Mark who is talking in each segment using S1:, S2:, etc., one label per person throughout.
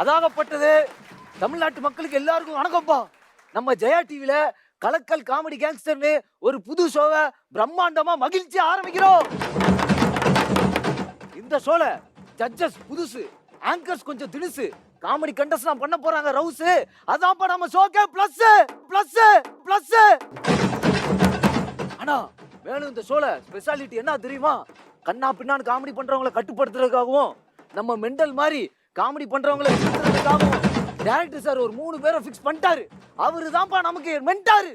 S1: அதாகப்பட்டது தமிழ்நாட்டு மக்களுக்கு எல்லாருக்கும் வணக்கம்ப்பா. நம்ம ஜெயா டிவில கலக்கல் காமெடி கேங்ஸ்டர்னு ஒரு புது ஷோவை பிரம்மாண்டமா மகிழ்ச்சி ஆரம்பிக்கிறோம். இந்த ஷோல ஜட்ஜஸ் புதுசு, ஆங்கர்ஸ் கொஞ்சம் திணுசு, காமெடி கண்டஸ்ட் பண்ண போறாங்க ரவுஸ். அதான்ப்பா நம்ம ஷோக்கே பிளஸ் பிளஸ் பிளஸ். ஆனா மேலும் இந்த ஷோல ஸ்பெஷாலிட்டி என்ன தெரியுமா? கண்ணா பின்னான்னு காமெடி பண்றவங்களை கட்டுப்படுத்துறதுக்காகவும் நம்ம மெண்டல் மாதிரி காமெடி பண்றவங்களை திருத்துறதுக்காகவும் டைரக்டர் சார் ஒரு 3 பேரை ஃபிக்ஸ் பண்ணிட்டாரு. அவரு தான்ப்பா நமக்கு மென்டாரு.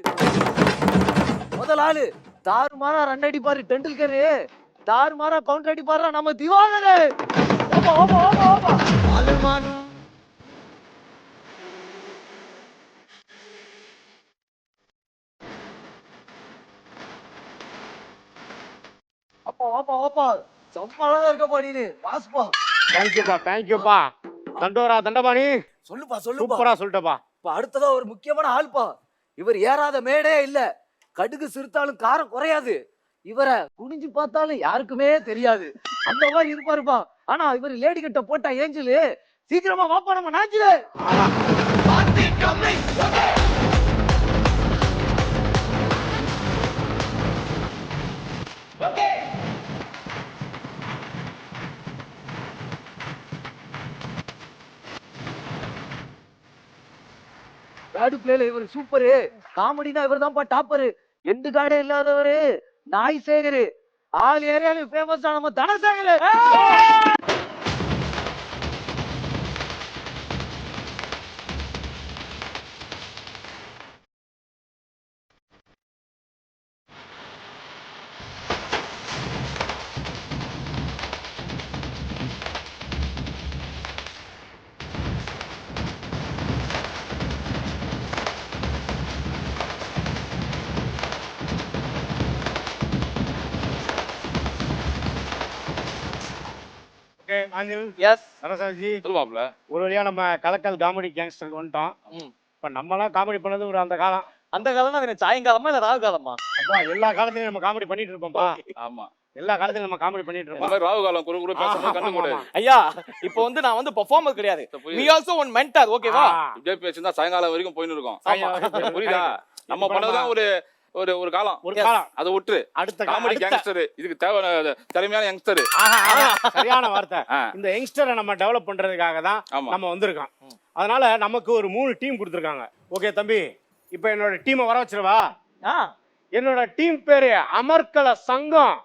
S1: முதல் ஆளு தாறுமாறா ரன் அடிப்பாரு டெண்டுல்கர், தாறுமாறா கவுண்டர் அடிப்பாரு நம்ம திவாகர். ஓபா ஓபா ஓபா ஓபா அலுமான். அப்பா ஓபா ஓபா சம்மாலா இருக்கப்பா நீனு வாஸ்பா.
S2: தேங்க்யூப்பா தண்டோரா தண்டபாணி.
S1: சொல்லுப்பா சொல்லுப்பா.
S2: சூப்பரா சொல்லிட்டப்பா.
S1: இப்ப அடுத்ததா ஒரு முக்கியமான ஆள்பா. இவர் ஏறாத மேடே இல்ல. கடுகு சிறுத்தாலும் காரம் குறையாது. இவரை குனிஞ்சு பார்த்தாலும் யாருக்குமே தெரியாது. அந்த மாதிரி இருப்பாருப்பா. ஆனா இவர் லேடி கட்ட போட்டா ஏஞ்சலு. சீக்கிரமா வாப்பா நம்ம நாச்சிலே. பேடு பிளேல இவர் சூப்பரு. காமெடினா இவர் தான்ப்பா டாப்பரு. எண்டு காடே இல்லாதவரு நாய் சேகரு. ஆல் ஏரியாலும் ஃபேமஸ் நம்ம தனசேகரு.
S2: ஓகே ஆஞ்சல்.
S1: எஸ்
S2: நரசாஜி
S3: சொல்லுவாப்ல.
S2: ஒரு வழியா நம்ம கலக்கல் காமெடி கேங்ஸ்டருக்கு வந்துட்டோம். இப்ப நம்மலாம் காமெடி பண்ணது ஒரு அந்த காலம்.
S1: அந்த காலம்னா என்ன சாயங்காலமா இல்ல ராகு காலமா?
S2: அப்பா எல்லா காலத்துலயும் நம்ம காமெடி பண்ணிட்டு இருப்போம்ப்பா.
S3: ஆமா,
S2: எல்லா காலத்துலயும் நம்ம காமெடி பண்ணிட்டு
S3: இந்த
S2: இருப்போம்.
S3: மாதிரி ராகு காலம் குறு குறு பேசுறது கண்ணு மூடு.
S4: ஐயா இப்போ வந்து நான் வந்து பெர்ஃபார்மர் கிடையாது. we also one mentor, ஓகேவா?
S3: இப்படியே பேசினா சாயங்காலம் வரைக்கும் போயின்னு இருக்கோம்.
S2: சாயங்காலம்
S3: புரியுதா? நம்ம பண்ணதான் ஒரு ஒரு ஒரு காலம்.
S2: ஒரு காலம்.
S3: அதை விட்டு
S2: அடுத்த
S3: காமெடி கேங்ஸ்டர் இதுக்கு தேவை திறமையான யங்ஸ்டர்.
S2: சரியான வார்த்தை. இந்த யங்ஸ்டரை நம்ம டெவலப் பண்றதுக்காக தான்
S3: ஆமா.
S2: நம்ம வந்திருக்கோம். அதனால நமக்கு ஒரு 3 டீம் கொடுத்துருக்காங்க. ஓகே தம்பி, இப்ப என்னோட டீமை வர வச்சிருவா. என்னோட டீம் பேரு அமர்கல சங்கம்.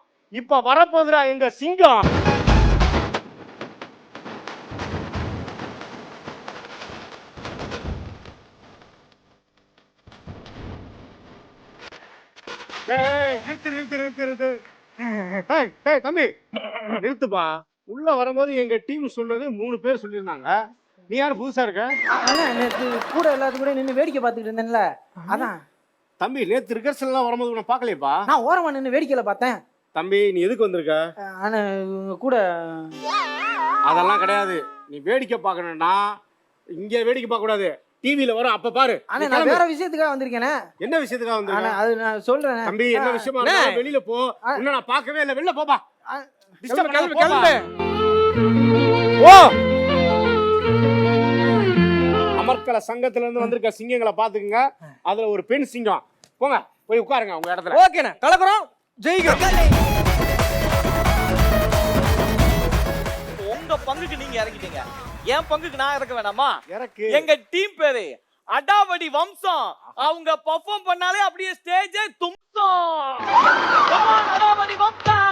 S2: இப்ப வரப்போதுடா எங்க சிங்கம். தம்பி நிறுத்துப்பா. உள்ள வரும்போது எங்க டீம் சொல்றது 3 பேர் சொல்லியிருந்தாங்க. நீ யாரு புதுசா இருக்க?
S5: கூட எல்லாத்துக்கும் கூட நின்று வேடிக்கை பார்த்துக்கிட்டு இருந்தேன்ல, அதான்.
S2: தம்பி நேத்து ரிகர்சல் எல்லாம் வரும்போது உன்னை பாக்கலையப்பா.
S5: நான் ஓரமா நின்று வேடிக்கையில பார்த்தேன்.
S2: தம்பி நீ எதுக்கு வந்திருக்க?
S5: ஆனா இவங்க கூட
S2: அதெல்லாம் கிடையாது. நீ வேடிக்கை பார்க்கணும்னா இங்க வேடிக்கை பார்க்க கூடாது. டிவில வரும் அப்ப பாரு.
S5: ஆனா நான் வேற விஷயத்துக்காக வந்திருக்கேனே.
S2: என்ன விஷயத்துக்காக
S5: ஆனா
S2: வந்திருக்க?
S5: அது நான் சொல்றேன்.
S2: தம்பி என்ன விஷயமா இருந்தாலும் வெளியில போ. இன்னும் நான் பார்க்கவே இல்லை. வெளில போப்பா. டிஸ்டர்ப்
S4: கிளம்பு,
S2: பண்ணாத
S4: கிளம்பு.
S2: போ. அமர்கல சங்கத்துல இருந்து வந்திருக்க சிங்கங்களை பாத்துக்குங்க. அதுல ஒரு பெண் சிங்கம். போங்க போய் உட்காருங்க உங்க இடத்துல.
S4: ஓகேண்ணே, கலக்குறோம், ஜெயிக்கிறோம். உங்க பங்குக்கு நீங்க இறங்கிட்டீங்க, என் பங்குக்கு நான் இறக்க வேணாமா?
S2: இறக்கு.
S4: எங்க டீம் பேரு அடாவடி வம்சம். அவங்க பெர்ஃபார்ம் பண்ணாலே அப்படியே ஸ்டேஜே தும்சம். அடாவடி வம்சம்.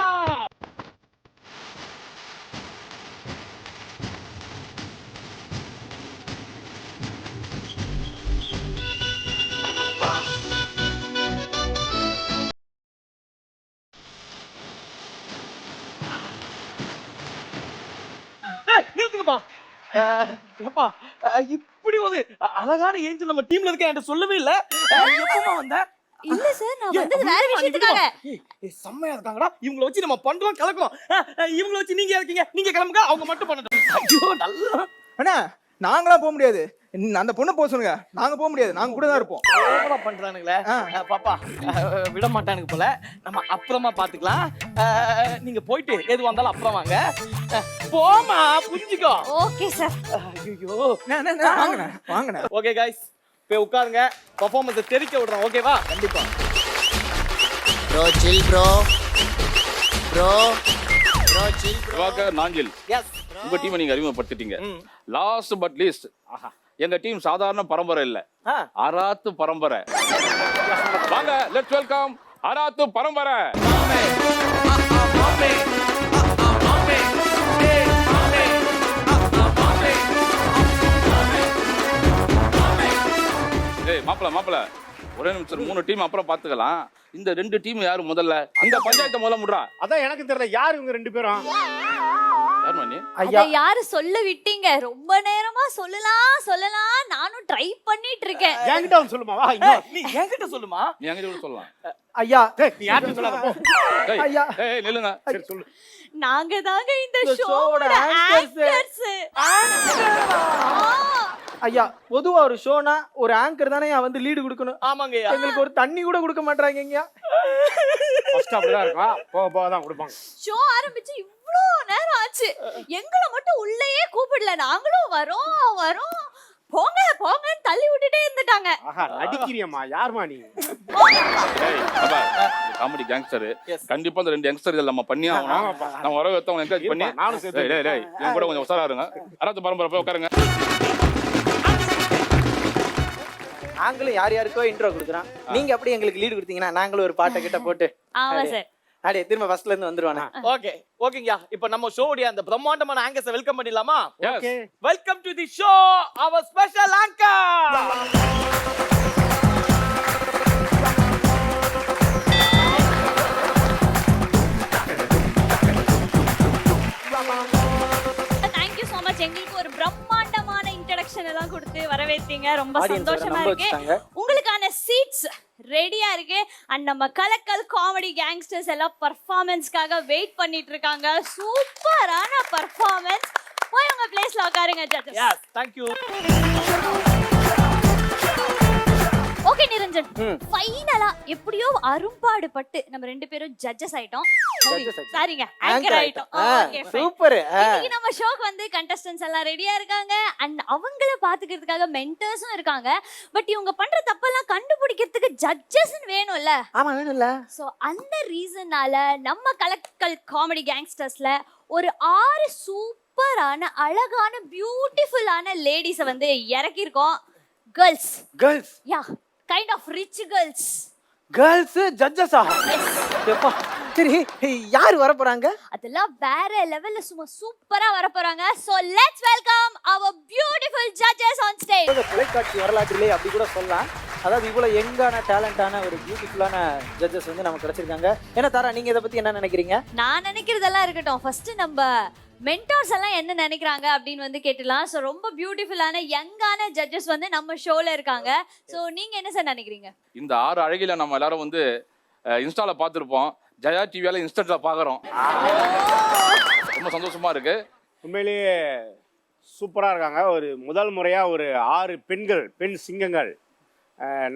S4: நிறுத்துங்கப்பா. ஏப்பா, இப்படி ஒரு அழகான ஏஞ்சல் நம்ம டீம்ல இருக்க என்கிட்ட சொல்லவே இல்ல. எப்பமா வந்த?
S6: இல்ல சார், நான் வந்தது வேற விஷயத்துக்காக.
S4: செம்மையா இருக்காங்கடா. இவங்கள வச்சு நம்ம பண்றோம், கலக்குறோம். இவங்கள வச்சு நீங்க இருக்கீங்க, நீங்க கிளம்புங்க, அவங்க மட்டும் பண்ணட்டும். ஐயோ நல்லா.
S7: அண்ணா நாங்களாம் போக முடியாது.
S5: அந்த பொண்ணை போக சொல்லுங்க, நாங்க போக முடியாது, நாங்க கூட தான் இருப்போம்.
S4: ஓவரா பண்றானுங்களே. பாப்பா விட மாட்டானுங்க போல. நம்ம அப்புறமா பாத்துக்கலாம். நீங்க போயிட்டு எது வந்தாலும் அப்புறம் வாங்க. போமா புரிஞ்சுக்கோ.
S6: Okay sir.
S4: ஐயோ.
S5: வாங்கண்ணே வாங்கண்ணே.
S4: ஓகே கைஸ், போய் உட்காருங்க. பெர்ஃபார்மன்ஸை தெரிக்க விடுறோம். ஓகேவா?
S5: கண்டிப்பா.
S7: Bro chill bro chill
S3: Divakar Nanjil
S4: yes.
S3: உங்க டீமை நீங்க அறிமுகப்படுத்திட்டீங்க. லாஸ்ட் பட் லீஸ்ட், எங்க டீம் சாதாரண பரம்பரை இல்ல, அராத்து பரம்பரை. வாங்க, லெட்ஸ் வெல்கம் அராத்து பரம்பரை. ஏய் மாப்பிள ஒரே நிமிஷம், 3 டீம் அப்புறம் பாத்துக்கலாம். இந்த 2 டீம் யாரு முதல்ல? அந்த பஞ்சாயத்தை முதல்ல முடுறா.
S2: அதான் எனக்கு தெரியல யார் இவங்க 2 பேரும்.
S3: யார் மணி?
S6: அத யாரு சொல்ல விட்டீங்க? ரொம்ப நேரமா சொல்லலாம் நானும் ட்ரை பண்ணிட்டு இருக்கேன்.
S2: என்கிட்ட வந்து சொல்லுமா, வா இங்க.
S4: நீ என்கிட்ட சொல்லுமா.
S3: நீ எங்க கூட சொல்லலாம்.
S5: ஐயா,
S2: டேய் நீ யார்கிட்ட சொல்லாத போ.
S3: டேய்
S5: ஐயா.
S3: டேய் நில்லுங்க.
S2: சரி சொல்லு.
S6: நாங்க தாங்க இந்த
S5: ஷோவோட
S6: ஷோவோட
S5: anchors.
S6: ஆங்கர்ஸ்.
S5: ஐயா, பொதுவா ஒரு ஷோனா ஒரு ஆங்கர் தானே வந்து லீடு கொடுக்கணும்.
S4: ஆமாங்கய்யா.
S5: எங்களுக்கு ஒரு தண்ணி கூட கொடுக்க மாட்டாங்க.
S2: ஃபர்ஸ்ட் அப்படிதான் இருக்கா, போக தான் கொடுப்பாங்க.
S6: ஷோ ஆரம்பிச்சு இவ்ளோ நேரம் ஆச்சு, எங்களை மட்டும் உள்ளேயே கூப்பிடல. நாங்களும் வரோம் போங்கன்னு தள்ளி விட்டுட்டே இருந்துட்டாங்க.
S2: ஆஹா நடிக்கிறியம்மா, யார்மா நீ?
S3: டேய் பாபா, காமெடி கேங்ஸ்டர். கண்டிப்பா இந்த 2 யங்ஸ்டர் இதெல்லாம் நம்ம பண்ணி ஆகணும். நம்ம வர வைத்தவங்க என்கரேஜ் பண்ணி.
S2: நானும் சேர்த்து.
S3: டேய் என் கூட கொஞ்சம் உசாரா இருங்க. அராத்து பரம்பரை போய் உட்காருங்க.
S5: நாங்களும் யாருக்கோ இன்ட்ரோ கொடுக்குறோம். நீங்க அப்படி எங்களுக்கு லீடு கொடுத்தீங்கன்னா நாங்களும் ஒரு பாட்டை கிட்ட போட்டு
S6: ஆமா சார்.
S5: அப்படியே திரும்ப ஃபர்ஸ்ட்ல இருந்து வந்துருவானே.
S4: ஓகேங்கய்யா. இப்போ நம்ம ஷோவுடைய அந்த பிரம்மாண்டமான ஆங்கர்ஸை வெல்கம் பண்ணிடலாமா?
S3: Okay.
S4: Welcome to the show our special anchor.
S6: Thank you so much. எங்களுக்கு ஒரு பிரம்மாண்டமான இன்ட்ரோடக்ஷன் எல்லாம் கொடுத்து வரவேற்றீங்க. ரொம்ப
S5: Audience
S6: சந்தோஷமா
S5: நம்ப
S6: இருக்கு.
S5: வச்சுட்டாங்க.
S6: உங்களுக்கான சீட்ஸ் ரெடியா இருக்கு. அண்ட் நம்ம கலக்கல் காமெடி கேங்ஸ்டர்ஸ் எல்லாம் பெர்ஃபார்மன்ஸ்க்காக வெயிட் பண்ணிட்டு இருக்காங்க. சூப்பரான பெர்ஃபார்மன்ஸ். போய் உங்க பிளேஸ்ல உட்காருங்க judges.
S4: Yes, thank you.
S6: Okay Niranjan, ஃபைனலா எப்படியோ அரும்பாடு பட்டு நம்ம 2 பேரும் ஜட்ஜஸ் ஆயிட்டோம். சாரிங்க, ஆங்கர் ஆயிட்டோம். Okay
S5: super.
S6: இன்னைக்கு நம்ம ஷோக்கு வந்து கண்டஸ்டன்ட்ஸ் எல்லாம் ரெடியா இருக்காங்க. அண்ட் அவங்கள பாத்துக்கிறதுக்காக மென்டர்ஸும் இருக்காங்க. பட் இவங்க பண்ற தப்பெல்லாம் கண்டுபிடிக்கிறதுக்கு ஜட்ஜஸ் வேணும்ல.
S5: ஆமா வேணும்ல.
S6: சோ அந்த ரீசனால நம்ம கலக்கல் காமெடி கேங்ஸ்டர்ஸ்ல ஒரு 6 சூப்பரான அழகான பியூட்டிஃபுல்லான லேடிஸை வந்து இறக்கியிருக்கோம். Girls yeah, kind of rich
S5: girls ஜட்ஜஸா? எப்பா, சரி யார் வர போறாங்க?
S6: அதெல்லாம் வேற லெவல்ல சும்மா சூப்பரா வர போறாங்க. So let's welcome our beautiful judges on stage.
S5: தொலைக்காட்சி வரலாற்றிலே அப்படி கூட சொல்லலாம். அதாவது இவ்வளவு யங்கான டேலண்டான ஒரு பியூட்டிஃபுல்லான ஜட்ஜஸ் வந்து நமக்கு கிடைச்சிருக்காங்க. என்ன தாரா, நீங்க இதை பத்தி என்ன நினைக்கிறீங்க?
S6: நான் நினைக்கிறதெல்லாம் இருக்கட்டும். ஃபர்ஸ்ட் நம்ம மென்டார்ஸ் எல்லாம் என்ன நினைக்கிறாங்க அப்படின்னு வந்து கேட்டலாம். ஸோ ரொம்ப பியூட்டிஃபுல்லான யங்கான ஜட்ஜஸ் வந்து நம்ம ஷோல இருக்காங்க. ஸோ நீங்க என்ன சார் நினைக்கிறீங்க?
S3: இந்த 6 அழகில நம்ம எல்லாரும் வந்து இன்ஸ்டால பார்த்துருப்போம். ஜெயா டிவியால இன்ஸ்டன்ட்ல பாக்குறோம். ரொம்ப சந்தோஷமா இருக்கு.
S2: உண்மையிலேயே சூப்பரா இருக்காங்க. ஒரு முதல் முறையா ஒரு 6 பெண் சிங்கங்கள்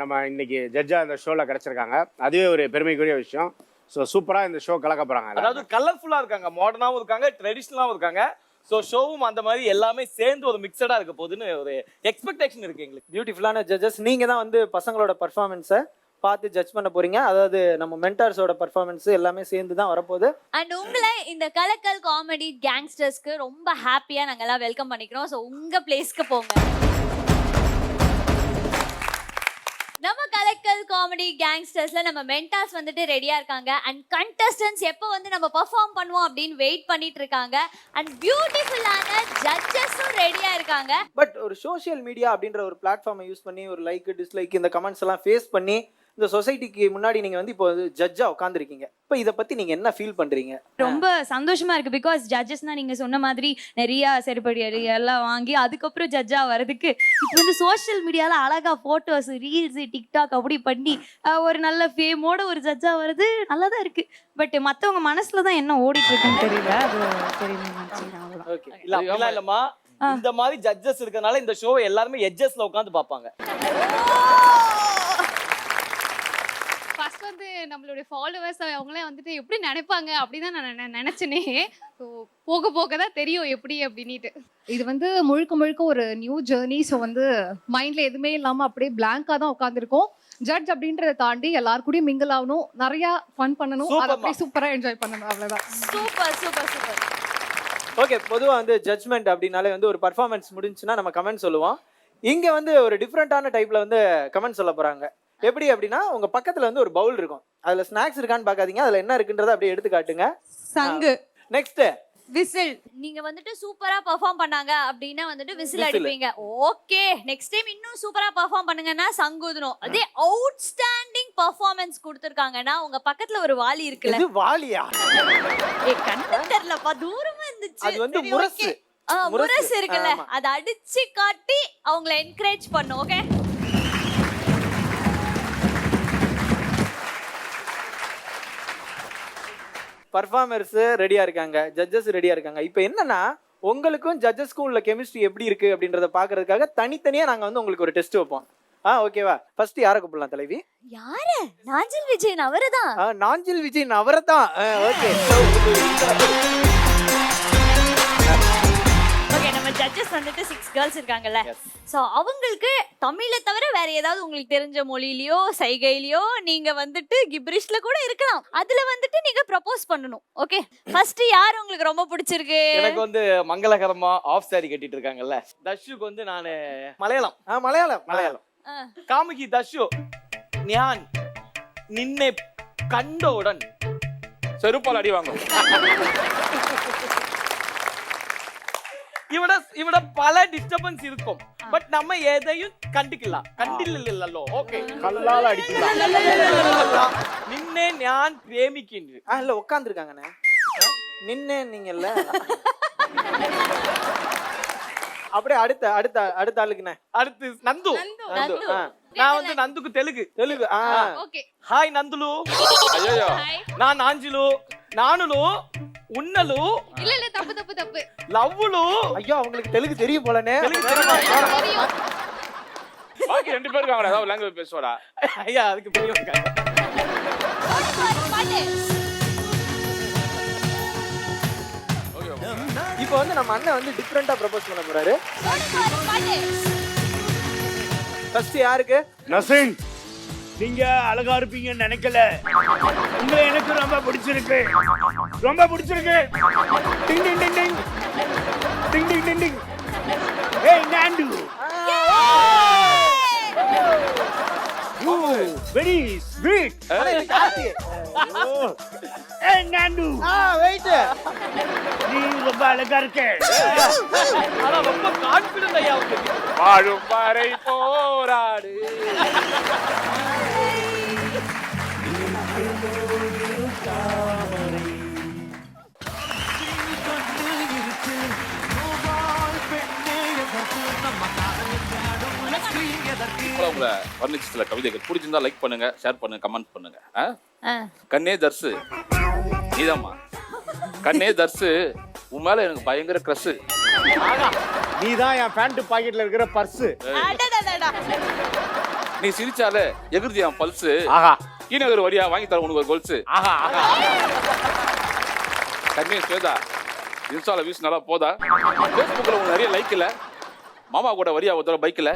S2: நம்ம இன்னைக்கு ஜட்ஜா இந்த ஷோல கிடைச்சிருக்காங்க. அதுவே ஒரு பெருமைக்குரிய விஷயம். ஸோ சூப்பராக இந்த ஷோ கலக்க போகிறாங்க.
S4: அதாவது கலர்ஃபுல்லாக இருக்காங்க, மாடர்னாகவும் இருக்காங்க, ட்ரெடிஷ்னலாகவும் இருக்காங்க. ஸோ ஷோவும் அந்த மாதிரி எல்லாமே சேர்ந்து ஒரு மிக்சடாக இருக்க போகுதுன்னு ஒரு எக்ஸ்பெக்டேஷன் இருக்கு எங்களுக்கு.
S5: பியூட்டிஃபுல்லான ஜட்ஜஸ், நீங்கள் தான் வந்து பசங்களோட பர்ஃபார்மன்ஸை பார்த்து ஜட்ஜ் பண்ண போறீங்க. அதாவது நம்ம மென்டார்ஸோட பர்ஃபார்மன்ஸ் எல்லாமே சேர்ந்து தான் வரப்போகுது.
S6: அண்ட் உங்களை இந்த கலக்கல் காமெடி கேங்ஸ்டர்ஸ்க்கு ரொம்ப ஹாப்பியாக நாங்கள் எல்லாம் வெல்கம் பண்ணிக்கிறோம். ஸோ உங்கள் பிளேஸ்க்கு போங்க. நம்ம கலக்கல் காமெடி கேங்ஸ்டர்ஸ்ல நம்ம மென்டார்ஸ் வந்துட்டு ரெடியா இருக்காங்க. அண்ட் கண்டஸ்டன்ட்ஸ் எப்போ வந்து நம்ம பெர்ஃபார்ம் பண்ணுவோம் அப்படின்னு வெயிட் பண்ணிட்டு இருக்காங்க. அண்ட் பியூட்டிஃபுல்லான ஜட்ஜஸும் ரெடியா இருக்காங்க.
S5: பட் ஒரு சோஷியல் மீடியா அப்படின்ற ஒரு பிளாட்ஃபார்மை யூஸ் பண்ணி ஒரு லைக் டிஸ்லைக் இந்த கமெண்ட்ஸ் எல்லாம் ஃபேஸ் பண்ணி இந்த சொசைட்டிக்கு முன்னாடி நீங்க வந்து இப்போ ஜட்ஜா உட்காந்துருக்கீங்க. இப்போ இதை பத்தி நீங்க என்ன ஃபீல் பண்றீங்க?
S8: ரொம்ப சந்தோஷமா இருக்கு. பிகாஸ் ஜட்ஜஸ்னா நீங்க சொன்ன மாதிரி நிறைய செருப்படி எல்லாம் வாங்கி அதுக்கப்புறம் ஜட்ஜா வர்றதுக்கு இப்போ வந்து சோஷியல் மீடியால அழகா போட்டோஸ், ரீல்ஸ், டிக்டாக் அப்படி பண்ணி ஒரு நல்ல ஃபேமோட ஒரு ஜட்ஜா வர்றது நல்லா தான் இருக்கு. பட் மத்தவங்க மனசுல தான் என்ன ஓடிட்டு இருக்குன்னு தெரியல. அது தெரியல.
S5: ஓகே,
S4: இல்ல அப்படிலாம் இல்லம்மா, இந்த மாதிரி ஜட்ஜஸ் இருக்கறனால இந்த ஷோவை எல்லாரும் எட்ஜஸ்ல உட்கார்ந்து பார்ப்பாங்க.
S9: ஃபர்ஸ்ட் வந்து நம்மளுடைய ஃபாலோவர்ஸ் அவங்களே வந்துட்டு எப்படி நினைப்பாங்க அப்படிதான் நான் நினைச்சனே. ஸோ போக போக தான் தெரியும் எப்படி அப்படின்ட்டு. இது வந்து முழுக்க முழுக்க ஒரு நியூ ஜேர்னி. ஸோ வந்து மைண்ட்ல எதுவுமே இல்லாம அப்படியே பிளாங்கா தான் உட்காந்துருக்கோம். ஜட்ஜ் அப்படின்றத தாண்டி எல்லாரும் கூடயும் மிங்கிள் ஆகணும், நிறைய ஃபன் பண்ணணும், அதை அப்படியே சூப்பரா என்ஜாய் பண்ணணும், அவ்வளவுதான்.
S6: Super super super.
S5: ஓகே, பொதுவா வந்து ஜட்ஜ்மெண்ட் அப்படினாலே வந்து ஒரு பர்ஃபார்மன்ஸ் முடிஞ்சுன்னா நம்ம கமெண்ட் சொல்லுவோம். இங்க வந்து ஒரு டிஃப்ரெண்டான டைப்ல வந்து கமெண்ட் சொல்ல போறாங்க. எப்படி அப்படின்னா உங்க பக்கத்துல வந்து ஒரு பவுல் இருக்கும், அதுல ஸ்நாக்ஸ் இருக்கான்னு பாக்காதீங்க, அதுல என்ன இருக்குன்றத அப்படியே எடுத்து காட்டுங்க.
S8: சங்கு.
S5: Next
S8: whistle.
S6: நீங்க வந்துட்டு சூப்பரா பெர்ஃபார்ம் பண்ணாங்க அப்படின்னா வந்துட்டு விசில் அடிப்பீங்க. ஓகே, நெக்ஸ்ட் டைம் இன்னும் சூப்பரா பெர்ஃபார்ம் பண்ணுங்கன்னா சங்குதணும். அதே அவுட்ஸ்டாண்டிங் பெர்ஃபார்மன்ஸ் கொடுத்திருக்காங்கன்னா உங்க பக்கத்துல ஒரு வாளி இருக்குல்ல.
S5: இது வாலியா?
S6: கண்ணு தெரியலப்பா, தூரமா இருந்துச்சு.
S5: அது வந்து முரசு.
S6: முரசு இருக்குல்ல, அதை அடிச்சு காட்டி அவங்கள என்கரேஜ் பண்ணும். ஓகே,
S5: பர்ஃபார்மர்ஸ் ரெடியா இருக்காங்க, ஜட்ஜஸ் ரெடியா இருக்காங்க. இப்போ என்னன்னா உங்களுக்கும் ஜட்ஜஸ்க்கும் உள்ள கெமிஸ்ட்ரி எப்படி இருக்கு அப்படின்றத பாக்குறதுக்காக தனித்தனியா நாங்க வந்து உங்களுக்கு ஒரு டெஸ்ட் வைப்போம். ஓகேவா? ஃபர்ஸ்ட் யாரை கூப்பிடலாம் தலைவி?
S6: யாரு? நாஞ்சில் விஜயன் அவர்தான்.
S5: நாஞ்சில் விஜயன் அவர்தான். ஓகே
S6: ஓகே, நம்ம ஜட்ஜஸ் வந்துட்டு 6 கேர்ள்ஸ் இருக்காங்கல்ல. சோ அவங்களுக்கு தமிழை தவிர வேற ஏதாவது உங்களுக்கு தெரிஞ்ச மொழியிலயோ சைகையிலயோ நீங்க வந்துட்டு கிப்ரிஷ்ல கூட இருக்கலாம், அதுல வந்துட்டு நீங்க ப்ரப்போஸ் பண்ணணும். ஓகே, ஃபர்ஸ்ட் யார் உங்களுக்கு ரொம்ப பிடிச்சிருக்கு?
S4: எனக்கு வந்து மங்களகரமா ஆஃப் சாரி கட்டிட்டு இருக்காங்கல்ல, தஷுக்கு வந்து நானு மலையாளம்.
S5: மலையாளம்.
S4: காமிகி தஷு ஞான் நின்னை கண்டவுடன்
S3: செருப்பால் அடி வாங்கும்.
S4: இவட பல டிஸ்டர்பன்ஸ் இருக்கும், பட் நம்ம எதையும் கண்டில்லோ. ஓகே,
S2: கல்லால அடிக்கலாம்.
S4: நின்னே ஞான் பிரேமிக்கின்ற.
S5: இல்ல உட்கார்ந்துருக்காங்கண்ணே. நின்னே நீங்கல்ல. அப்படியே அடுத்த ஆளுக்குண்ணே.
S4: அடுத்து நந்து. நான் வந்து நந்துக்கு தெலுங்கு.
S9: ஓகே,
S4: ஹாய் நந்துலு.
S3: ஐயோ,
S4: நான் நாஞ்சிலு, நானுலு, உன்னலு.
S9: இல்ல தப்பு
S4: லவ்வுலு.
S5: ஐயோ, அவங்களுக்கு தெலுங்கு தெரியும் போலனே.
S3: பாக்கி 2 பேர் இருக்காங்கடா, ஏதாவது லாங்குவேஜ் பேசுவாடா.
S4: ஐயா, அதுக்கு புரியுங்க.
S5: இப்போ வந்து நம்ம அண்ணன் வந்து டிஃபரெண்டா ப்ரப்போஸ் பண்ண போறாரு. ஃபர்ஸ்ட் யாருக்கு?
S2: நசீன், நீங்க அழகா இருப்பீங்கன்னு நினைக்கல. உங்களை எனக்கு ரொம்ப பிடிச்சிருக்கு. டிங் டிங் டிங் டிங் டிங் டிங் டிங் டிங். ஏய் நாண்டு. Very sweet. ஏய் நாண்டு.
S5: வெயிட்.
S2: நீ ரொம்ப அழகா இருக்க.
S4: ஆனா ரொம்ப கான்ஃபிடன்ட் ஐயா உங்களுக்கு.
S3: வாழும் வரை போராடு. உங்களை வர்ணிச்ச சில கவிதைகள் பிடிச்சிருந்தா லைக் பண்ணுங்க, ஷேர் பண்ணுங்க, கமெண்ட் பண்ணுங்க. கண்ணே தர்சு நீதாம்மா. கண்ணே தர்சு, உன் மேல எனக்கு பயங்கர கிரஷ்.
S2: நீதான் என் பேண்ட் பாக்கெட்ல இருக்கிற பர்ஸ்.
S3: நீ சிரிச்சாலே எகிர்தி என் பல்ஸ்.
S2: ஆஹா,
S3: கீநகர் வரியா வாங்கி தர உனக்கு ஒரு கொலுசு.
S2: ஆஹா.
S3: கண்ணே ஸ்வேதா, இன்ஸ்டால வியூஸ் நல்லா போதா? ஃபேஸ்புக்ல உனக்கு நிறைய லைக் இல்ல, மாமா கூட வரியா ஒரு பைக்ல.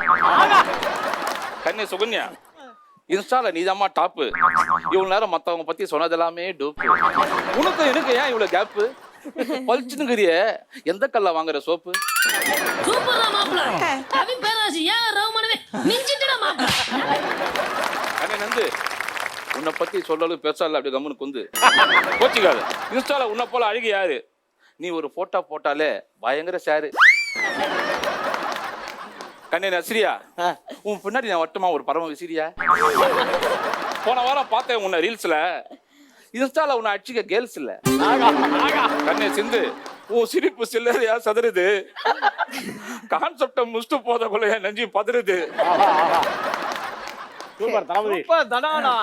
S3: கண்ணே சுகன்யா, இன்ஸ்டால நீதாம்மா டாப்பு. இவ்வளவு நேரம் மத்தவங்க பத்தி சொன்னதெல்லாமே டூப்பு. உனக்கு எனக்கு ஏன் இவ்வளவு கேப்பு? பல்ச்சுனுங்கிறிய எந்த கல்ல வாங்குற சோப்பு? கண்ணே நந்து, உன்னை பத்தி சொல்லலும் பேசல அப்படி கம்முன்னு குந்து கோச்சிக்காது. இன்ஸ்டால உன்னை போல அழகு யாரு? நீ ஒரு போட்டோ போட்டாலே பயங்கர ஷேரு. கண்ணே நஸ்ரியா, உன் பின்னாடி நான் வட்டமா ஒரு பரம விசிறியா. போன வாரம் பார்த்தேன் உன்னை ரீல்ஸ்ல, இன்ஸ்டால உன்னை அடிச்சுக்க கேர்ள்ஸ் இல்ல. கண்ணே சிந்து, உன் சிரிப்பு சில்லறையா சதுருது. கான்செப்ட முஸ்டு போத கொள்ளையா நெஞ்சு பதறுது.
S2: சூப்பர் தளபதி.
S4: சூப்பர் தடானா.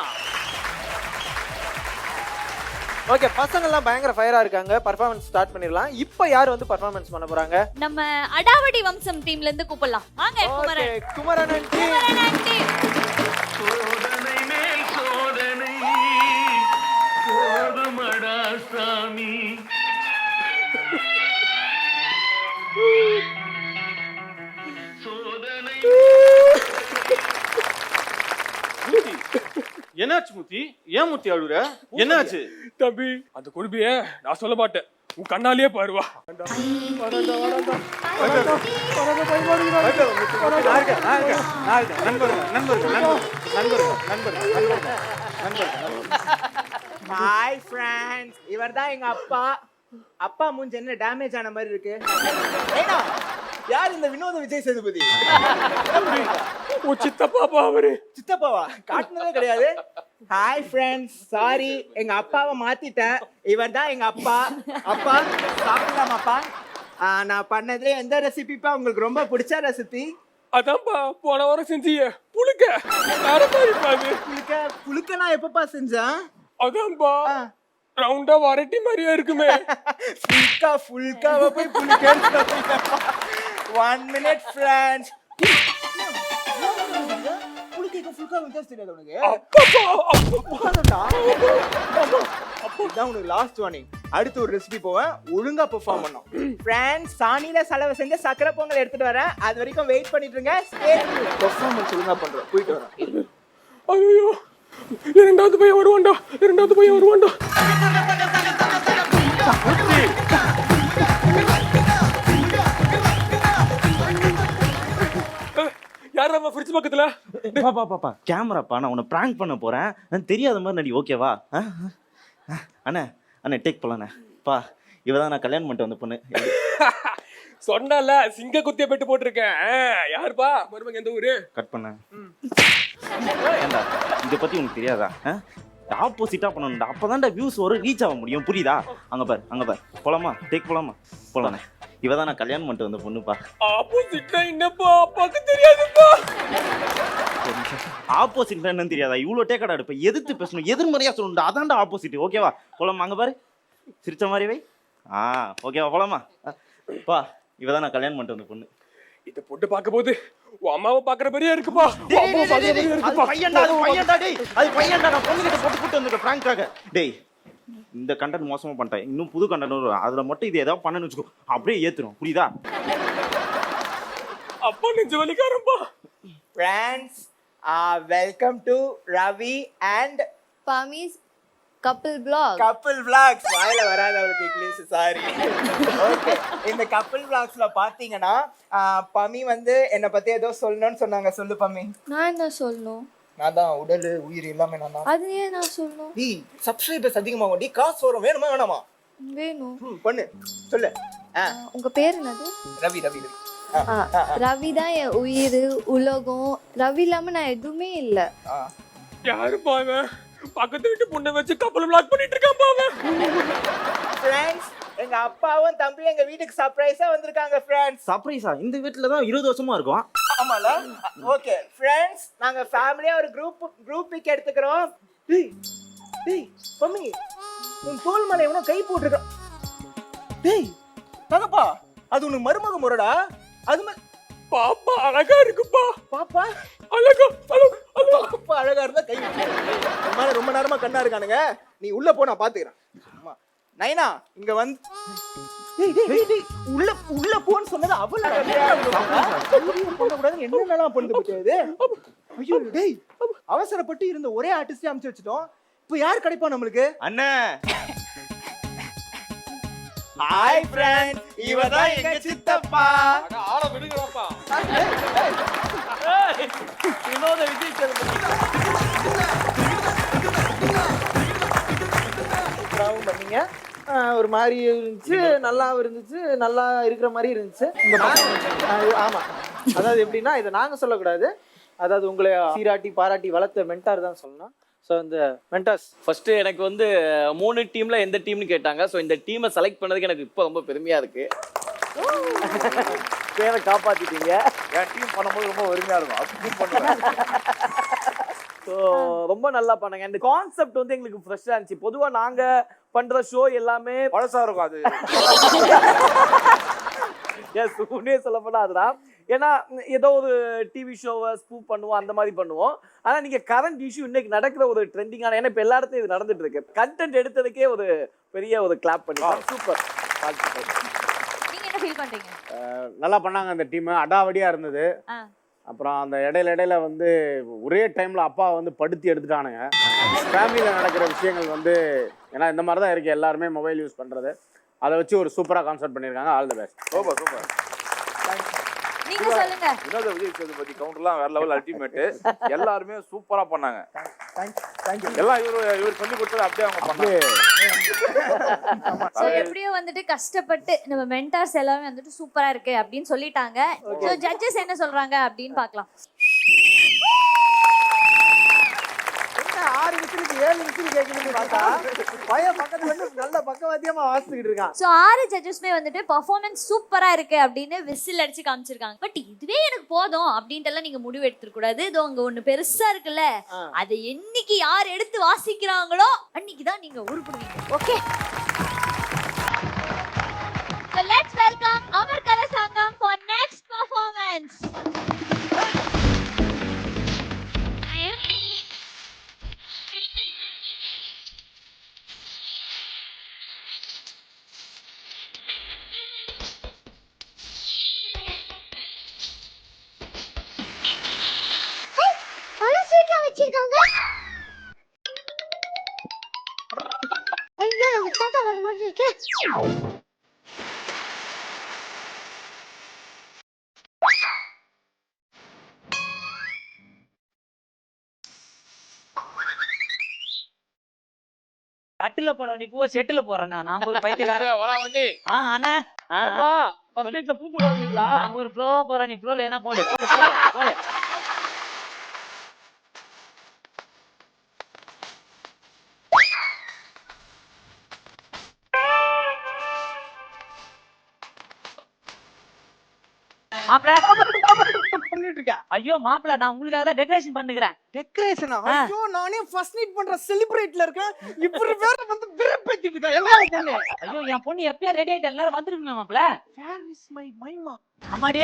S5: ஓகே, பசங்க எல்லாம் பயங்கர ஃபயரா இருக்காங்க. பெர்ஃபார்மன்ஸ் ஸ்டார்ட் பண்ணிடலாம். இப்போ யார் வந்து பெர்ஃபார்மன்ஸ் பண்ண போறாங்க?
S6: நம்ம அடாவடி வம்சம் டீம்ல இருந்து கூப்பிடலாம். வாங்க
S5: okay,
S6: Kumaran.
S5: Kumaran aunty.
S6: Kumaran aunty.
S10: சோதனை மேல் சோதனை போதுமடா சாமி. சோதனை
S2: என்னாச்சு முத்தி? ஏன் முத்தி அழுற? என்னாச்சு
S11: தம்பி? அந்த கொடுமைய நான் சொல்ல மாட்டேன், உன் கண்ணாலேயே பாருவா.
S4: ஹாய் ஃப்ரெண்ட்ஸ், இவர்தான் எங்க அப்பா. அப்பா மூஞ்சி என்ன டேமேஜ் ஆன மாதிரி இருக்கு. ஏனா யார் இந்த வினோத விஜய் சேதுபதி?
S11: உன் சித்தப்பாப்பா அவரு.
S4: சித்தப்பாவா? காட்டுனதே கிடையாது. ஹாய் ஃப்ரெண்ட்ஸ், சாரி எங்க அப்பாவை மாத்திட்டேன். இவர்தான் எங்க அப்பா. அப்பா சாப்பிடலாமாப்பா? நான் பண்ணதுல எந்த ரெசிபிப்பா உங்களுக்கு ரொம்ப பிடிச்ச ரெசிபி?
S11: அதான்ப்பா போன வாரம் செஞ்சிய புழுக்க. வேற மாதிரி பாது.
S4: புழுக்க நான் எப்பப்பா செஞ்சேன்?
S11: அதான்ப்பா ரவுண்டா வரட்டி மாதிரியா இருக்குமே.
S4: ஃபுல்காவை போய் புழுக்க. 1 minute ஃப்ரெண்ட்ஸ். புழுக்கைக்கு ஃபுல்கா வித்தியாசம் தெரியாது உனக்கு? இதான் உனக்கு லாஸ்ட் வார்னிங். அடுத்து ஒரு ரெசிபி போவேன், ஒழுங்கா பெர்ஃபார்ம் பண்ணோம். ஃப்ரெண்ட்ஸ், சாணியில செலவு செஞ்ச சக்கரை பொங்கல் எடுத்துட்டு வரேன். அது வரைக்கும் வெயிட் பண்ணிட்டு இருங்க. பெர்ஃபார்மன்ஸ் ஒழுங்கா பண்றோம். போயிட்டு வரேன்.
S11: ஐயோ, இரண்டாவது பையன் வருவான்டா. யார் நம்ம ஃப்ரிட்ஜ் பக்கத்துல?
S12: பாப்பா கேமராப்பா, நான் உன்னை பிராங்க் பண்ண போறேன். தெரியாத மாதிரி நடி, ஓகேவா? அண்ணே டேக் போலாண்ணே. பா, இவதான் நான் கல்யாணம் பண்ணிட்டு வந்த பொண்ணு.
S11: சொன்னல சிங்க குத்திய பெட்டு போட்டிருக்கேன். யாருப்பா மருமக? எந்த ஊரு?
S12: கட் பண்ண. ஏண்டா இதை பத்தி உனக்கு தெரியாதா? ஆப்போசிட்டா பண்ணணும்டா, அப்பதான்டா வியூஸ் வரும், ரீச் ஆக முடியும். புரியுதா? அங்க பாரு. போலாமா? டேக் போலாமா? போலாண்ணே. இவதான் நான் கல்யாணம் பண்ணிட்டு வந்த பொண்ணுப்பா.
S11: ஆப்போசிட்னா என்னப்பா? அப்பாக்கு தெரியாதுப்பா.
S12: ஆப்போசிட்னா என்னன்னு தெரியாதா? இவ்வளவு டேக்கடா எடுப்ப, எதிர்த்து பேசணும், எதிர்மறையா சொல்லணும்டா. அதான்டா ஆப்போசிட். ஓகேவா? போலாமா? அங்க பாரு, சிரிச்ச மாதிரி வை. ஓகேவா? போலாமா? பா, இவதான் நான் கல்யாணம் பண்ணிட்டு வந்த பொண்ணு.
S11: இத போட்டு பார்க்க போது உன் அம்மாவை பாக்குற மாதிரியே இருக்குப்பா.
S12: பையன்டா, அது பையன்டா. நான் பொண்ணுகிட்ட போட்டு வந்துருக்கேன் பிராங்காக. டேய், இந்த கண்டென்ட் மோசமா பண்ணிட்டேன். இன்னும் புது கண்டென்ட் வரும், அதுல மட்டும் இது ஏதாவது பண்ணணும்னு வச்சுக்கோ, அப்படியே ஏத்துரும். புரியுதா?
S11: அப்பா நெஞ்சு வலிக்காரம்பா.
S4: Friends, welcome to Ravi and
S6: Pami's couple vlog.
S4: Couple vlogs. வாயில வராத அவளுக்கு இங்கிலீஷ், சாரி. ஓகே, இந்த கப்பிள் vlogsல பாத்தீங்கன்னா பமி வந்து என்ன பத்தி ஏதோ சொல்லணும்னு சொன்னாங்க. சொல்லு பமி.
S6: நான் என்ன சொல்லணும்?
S4: நான் தான் உடல் உயிர் எல்லாமே நான் தான்.
S6: அது ஏன் நான் சொல்லணும்?
S4: டி சப்ஸ்கிரைபர்ஸ் அதிகமாகும். டி காசு வரும். வேணுமா வேணாமா?
S6: வேணும்.
S4: பண்ணு, சொல்லு.
S6: உங்க பேர் என்னது?
S4: ரவி.
S6: ரவி தான் என் உயிர், உலகம். ரவி இல்லாம நான் எதுவுமே இல்ல.
S11: யாருப்பா அவன்? பக்கத்து வீட்டு பொண்ணை வச்சு கப்பல் vlog பண்ணிட்டு இருக்கான் அவன்.
S4: ஃப்ரெண்ட்ஸ், எங்க அப்பாவும் தம்பியும் எங்க வீட்டுக்கு சர்ப்ரைஸா வந்திருக்காங்க. ஃப்ரெண்ட்ஸ்,
S12: சர்ப்ரைஸா? இந்த வீட்டுல தான் 20 வருஷமா இருக்கும்.
S4: ஆமால? ஓகே ஃப்ரெண்ட்ஸ், நாங்க ஃபேமிலியா ஒரு குரூப் பிக் எடுத்துக்கிறோம். டேய் பம்மி, உன் தோல் மேல எவனோ கை போட்டுருக்கான். டேய் தங்கப்பா, அது உனக்கு மருமக முறடா. அது
S11: பாப்பா அழகா இருக்குப்பா.
S4: பாப்பா
S11: அழகா
S4: பாப்பா அழகா இருந்தா கை மேல ரொம்ப நேரமா கண்ணா இருக்கானுங்க. நீ உள்ள போ, நான் பாத்துக்கிறேன். அம்மா நைனா, இங்க வந்து டேய் உள்ள போன்னு சொன்னது அவள பண்ணக்கூடாதுன்னு என்னென்னலாம் பண்ணுது பத்தியாது. ஐயோ டேய், அவசரப்பட்டு இருந்த ஒரே ஆர்டிஸ்டே அனுப்பிச்சு வச்சுட்டோம். இப்போ யார் கிடைப்பா நம்மளுக்கு?
S12: அண்ணே.
S4: ஹாய் ஃப்ரெண்ட், இவதான் எங்க சித்தப்பா.
S11: ஆள விடுங்கப்பா.
S4: வினோத விஜய் சேதுபதி. பண்ணீங்க, ஒரு மாதிரி இருந்துச்சு, நல்லா இருந்துச்சு, நல்லா இருக்கிற மாதிரி இருந்துச்சு. ஆமா, அதாவது எப்படின்னா இதை நாங்க சொல்லக்கூடாது, அதாவது உங்களை சீராட்டி பாராட்டி வளர்த்த மென்டார் தான் சொல்லணும். ஸோ இந்த மென்டார்ஸ்
S13: ஃபர்ஸ்ட் எனக்கு வந்து 3 டீம்ல எந்த டீம்னு கேட்டாங்க. ஸோ இந்த டீமை செலக்ட் பண்ணதுக்கு எனக்கு இப்போ ரொம்ப பெருமையா இருக்கு.
S4: பேரை காப்பாத்திட்டீங்க.
S1: என் டீம் பண்ணும்போது ரொம்ப பெருமையா இருக்கும். அப்படி பண்ணுவேன்.
S13: ஸோ ரொம்ப நல்லா பண்ணாங்க. இந்த கான்செப்ட் வந்து எங்களுக்கு ஃப்ரெஷ்ஷாக இருந்துச்சு. பொதுவாக நாங்க பண்ற ஷோ எல்லாமே
S3: பழசா இருக்கும் அது.
S13: எஸ், உண்மையே சொல்ல போனா அதுதான். ஏன்னா ஏதோ ஒரு டிவி ஷோவை ஸ்பூப் பண்ணுவோம், அந்த மாதிரி பண்ணுவோம். ஆனா நீங்க கரண்ட் இஷ்யூ இன்னைக்கு நடக்கிற ஒரு ட்ரெண்டிங்கான, ஏன்னா இப்ப எல்லா இடத்துலயும் இது நடந்துட்டு இருக்கு, கண்டென்ட் எடுத்ததுக்கே ஒரு பெரிய ஒரு கிளாப் பண்ணி சூப்பர்.
S6: நீங்க என்ன ஃபீல் பண்றீங்க?
S2: நல்லா பண்ணாங்க அந்த டீம், அடாவடியா இருந்தது. அப்புறம் அந்த இடையில வந்து ஒரே டைம்ல அப்பா வந்து படுத்தி எடுத்துட்டானுங்க. ஃபேமிலியில் நடக்கிற விஷயங்கள் வந்து, ஏன்னா இந்த மாதிரி தான் இருக்கு எல்லாருமே மொபைல் யூஸ் பண்றது, அதை வச்சு ஒரு சூப்பரா கான்செப்ட் பண்ணியிருக்காங்க. All the best.
S3: Super super.
S6: நீங்க சொல்லுங்க.
S3: வினோத விஜய் சேதுபதி கவுண்டர்லாம் வேற லெவல் அல்டிமேட். எல்லாருமே சூப்பரா பண்ணாங்க. எல்லாம் இவர் சொல்லி கொடுத்தது அப்படியே அவங்க பண்ணாங்க.
S6: சோ எப்படியோ வந்துட்டு கஷ்டப்பட்டு நம்ம மென்டார்ஸ் எல்லாமே வந்துட்டு சூப்பரா இருக்கு அப்படின்னு சொல்லிட்டாங்க. சோ ஜட்ஜஸ் என்ன சொல்றாங்க அப்படின்னு பார்க்கலாம்.
S5: 6 விசிலுக்கு 7 விசில் கேட்கணும்னு பார்த்தா பையன் பக்கத்துல வந்து நல்ல பக்கவாத்தியமா வாசிச்சுக்கிட்டு இருக்கான்.
S6: சோ 6 ஜட்ஜஸ்மே வந்துட்டு பெர்ஃபார்மன்ஸ் சூப்பரா இருக்கு அப்படின்னு விசில் அடிச்சு காமிச்சிருக்காங்க. பட் இதுவே எனக்கு போதும் அப்படின்ட்டு எல்லாம் நீங்க முடிவு எடுத்துக்க கூடாது. இது அங்க ஒண்ணு பெருசா இருக்குல்ல, அதை என்னைக்கு யார் எடுத்து வாசிக்கிறாங்களோ அன்னைக்கு தான் நீங்க உருப்படுவீங்க. Okay, so let's welcome Amarkala Sangam for next performance. வச்சிருக்காங்க. ஐயோ நம்ம தாத்தா வர மாதிரி இருக்கு.
S14: கட்டில போற நீ பூ செட்டில போறேன்னா நான் ஒரு பைத்தியக்காரன்.
S3: வரா வந்து
S14: அண்ணா ஃபர்ஸ்ட்ல பூ போடுவீங்களா? நான் ஒரு ஃப்ளோ போறேன், நீ ஃப்ளோல என்ன போடு போடு. ஐயோ மாப்பிள்ள, நான் உங்களுக்காக தான் டெக்கரேஷன் பண்ணுகிறேன்.
S5: டெக்கரேஷனா? ஐயோ நானே ஃபர்ஸ்ட் நைட் பண்ற செலிப்ரேட்ல இருக்கேன். இப்படி வேற வந்து விருப்பத்திட்டு இருக்கா எல்லாரும்.
S14: ஐயோ என் பொண்ணு எப்பயா ரெடி ஆயிட்டு எல்லாரும் வந்துருங்க மாப்பிள்ள.
S5: Where is my மைமா?
S14: அம்மாடி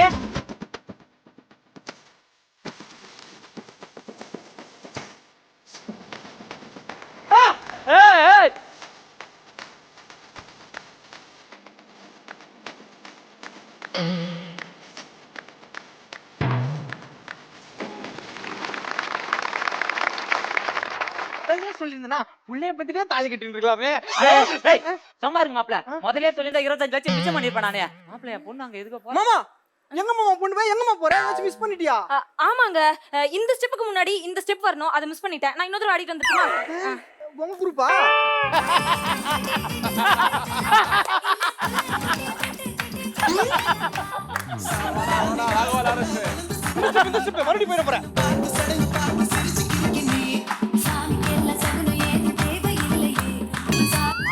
S5: சொல்லிருந்தா புள்ளைய பத்தி தான் தாலி கட்டிட்டு இருக்கலாமே.
S14: சும்மா இருங்க மாப்பிள்ள, முதலே சொல்லிருந்தா 25 லட்சம் மிச்சம் பண்ணிருப்பேன் நானே. மாப்பிள்ள என் பொண்ணு அங்க எதுக்கு போறா?
S5: மாமா எங்க மாமா பொண்ணு போய் எங்கம்மா போற? ஏதாச்சும் மிஸ் பண்ணிட்டியா?
S8: ஆமாங்க, இந்த ஸ்டெப்புக்கு முன்னாடி இந்த ஸ்டெப் வரணும், அதை மிஸ் பண்ணிட்டேன். நான் இன்னொரு ஆடிட்டு வந்துட்டுமா?
S5: உங்க குரூப்பா? மறுபடியும் போயிட போறேன்.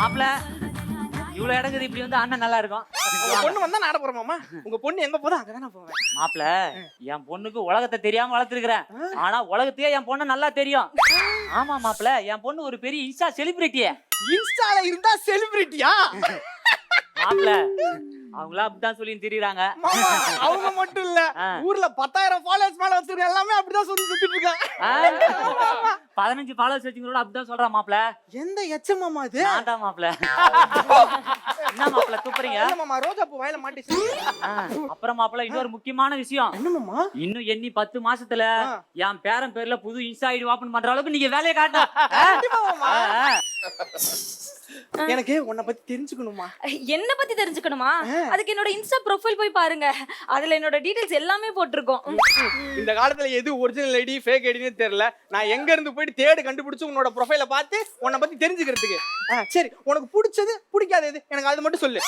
S14: மாப்பிள்ள இவ்வளவு இடங்குது, இப்படி வந்து அண்ணன் நல்லா இருக்கும்.
S5: உங்க பொண்ணு வந்தா நாட போறேன் மாமா. உங்க பொண்ணு எங்க போதா அங்கதான் நான் போவேன்.
S14: மாப்பிள்ள என் பொண்ணுக்கு உலகத்தை தெரியாம வளர்த்துருக்கிறேன். ஆனா உலகத்தையே என் பொண்ணு நல்லா தெரியும். ஆமா மாப்பிள்ள, என் பொண்ணு ஒரு பெரிய இன்ஸ்டா செலிபிரிட்டியே.
S5: இன்ஸ்டால இருந்தா செலிபிரிட்டியா?
S14: மாப்பிள்ள அவங்களா அப்படிதான் சொல்லி திரியுறாங்க.
S5: அவங்க மட்டும் இல்ல, ஊர்ல 10,000 ஃபாலோவர்ஸ் மேல வச்சிருக்க எல்லாமே அப்படிதான் சொல்லி சுத்திட்டு இருக்காங்க.
S14: 15 ஃபாலோவர்ஸ் வச்சுங்களோட அப்படிதான் சொல்றான் மாப்பிள்ள.
S5: எந்த எச்சம் மாமா இது?
S14: நான்தான் மாப்பிள்ள. என்ன மாப்பிள்ள கூப்பிடுறீங்க?
S5: இல்ல மாமா, ரோஜா பூ வாயில மாட்டிச்சு.
S14: அப்புறம் மாப்பிள்ள இன்னொரு முக்கியமான விஷயம்.
S5: என்ன மாமா?
S14: இன்னும் எண்ணி 10 மாசத்துல என் பேரன் பேர்ல புது இன்ஸ்டா ஐடி ஓபன் பண்ற அளவுக்கு நீங்க வேலையை காட்டணும்.
S5: எனக்கு உன்னை பத்தி தெரிஞ்சுக்கணுமா?
S8: என்ன பத்தி தெரிஞ்சுக்கணுமா? அதுக்கு என்னோட இன்ஸ்டா ப்ரொஃபைல் போய் பாருங்க, அதுல என்னோட டீடைல்ஸ் எல்லாமே போட்டிருக்கோம்.
S5: இந்த காலத்துல எது ஒரிஜினல் ஐடி ஃபேக் ஐடினே தெரியல. நான் எங்க இருந்து போயிட்டு தேடி கண்டுபிடிச்சு உன்னோட ப்ரொஃபைல பார்த்து உன்னை பத்தி தெரிஞ்சுக்கிறதுக்கு. சரி, உனக்கு பிடிச்சது பிடிக்காதது எனக்கு அது மட்டும் சொல்லு.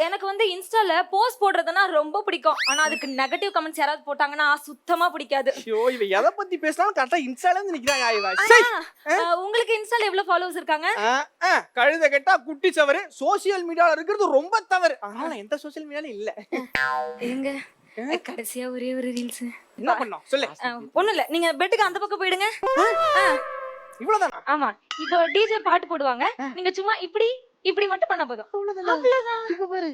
S8: எனக்கு வந்து இன்ஸ்டால போஸ்ட் போடுறதுன்னா ரொம்ப பிடிக்கும். ஆனா அதுக்கு நெகட்டிவ் கமெண்ட்ஸ் யாராவது போட்டாங்கன்னா சுத்தமா பிடிக்காது.
S5: ஐயோ, இவ எதை பத்தி பேசினாலும் கரெக்டா இன்ஸ்டால இருந்து நிக்கிறாங்க.
S8: உங்களுக்கு இன்ஸ்டால எவ்வளவு ஃபாலோவர்ஸ் இருக்காங்க?
S5: கழுத கேட்டா குட்டி சவரு. சோசியல் மீடியால இருக்கிறது ரொம்ப தவறு. ஆனா எந்த சோசியல் மீடியால இல்ல.
S8: எங்க கடைசியா ஒரே ஒரு ரீல்ஸ்.
S4: என்ன பண்ணோம் சொல்லு.
S8: ஒண்ணும் இல்ல, நீங்க பெட்டுக்கு அந்த பக்கம் போயிடுங்க.
S4: இவ்வளவுதானா?
S8: ஆமா, இப்போ டிஜே பாட்டு போடுவாங்க, நீங்க சும்மா இப்படி இப்படி மட்டும் பண்ண போதும். அவ்வளவுதான்.
S4: இப்ப பாரு.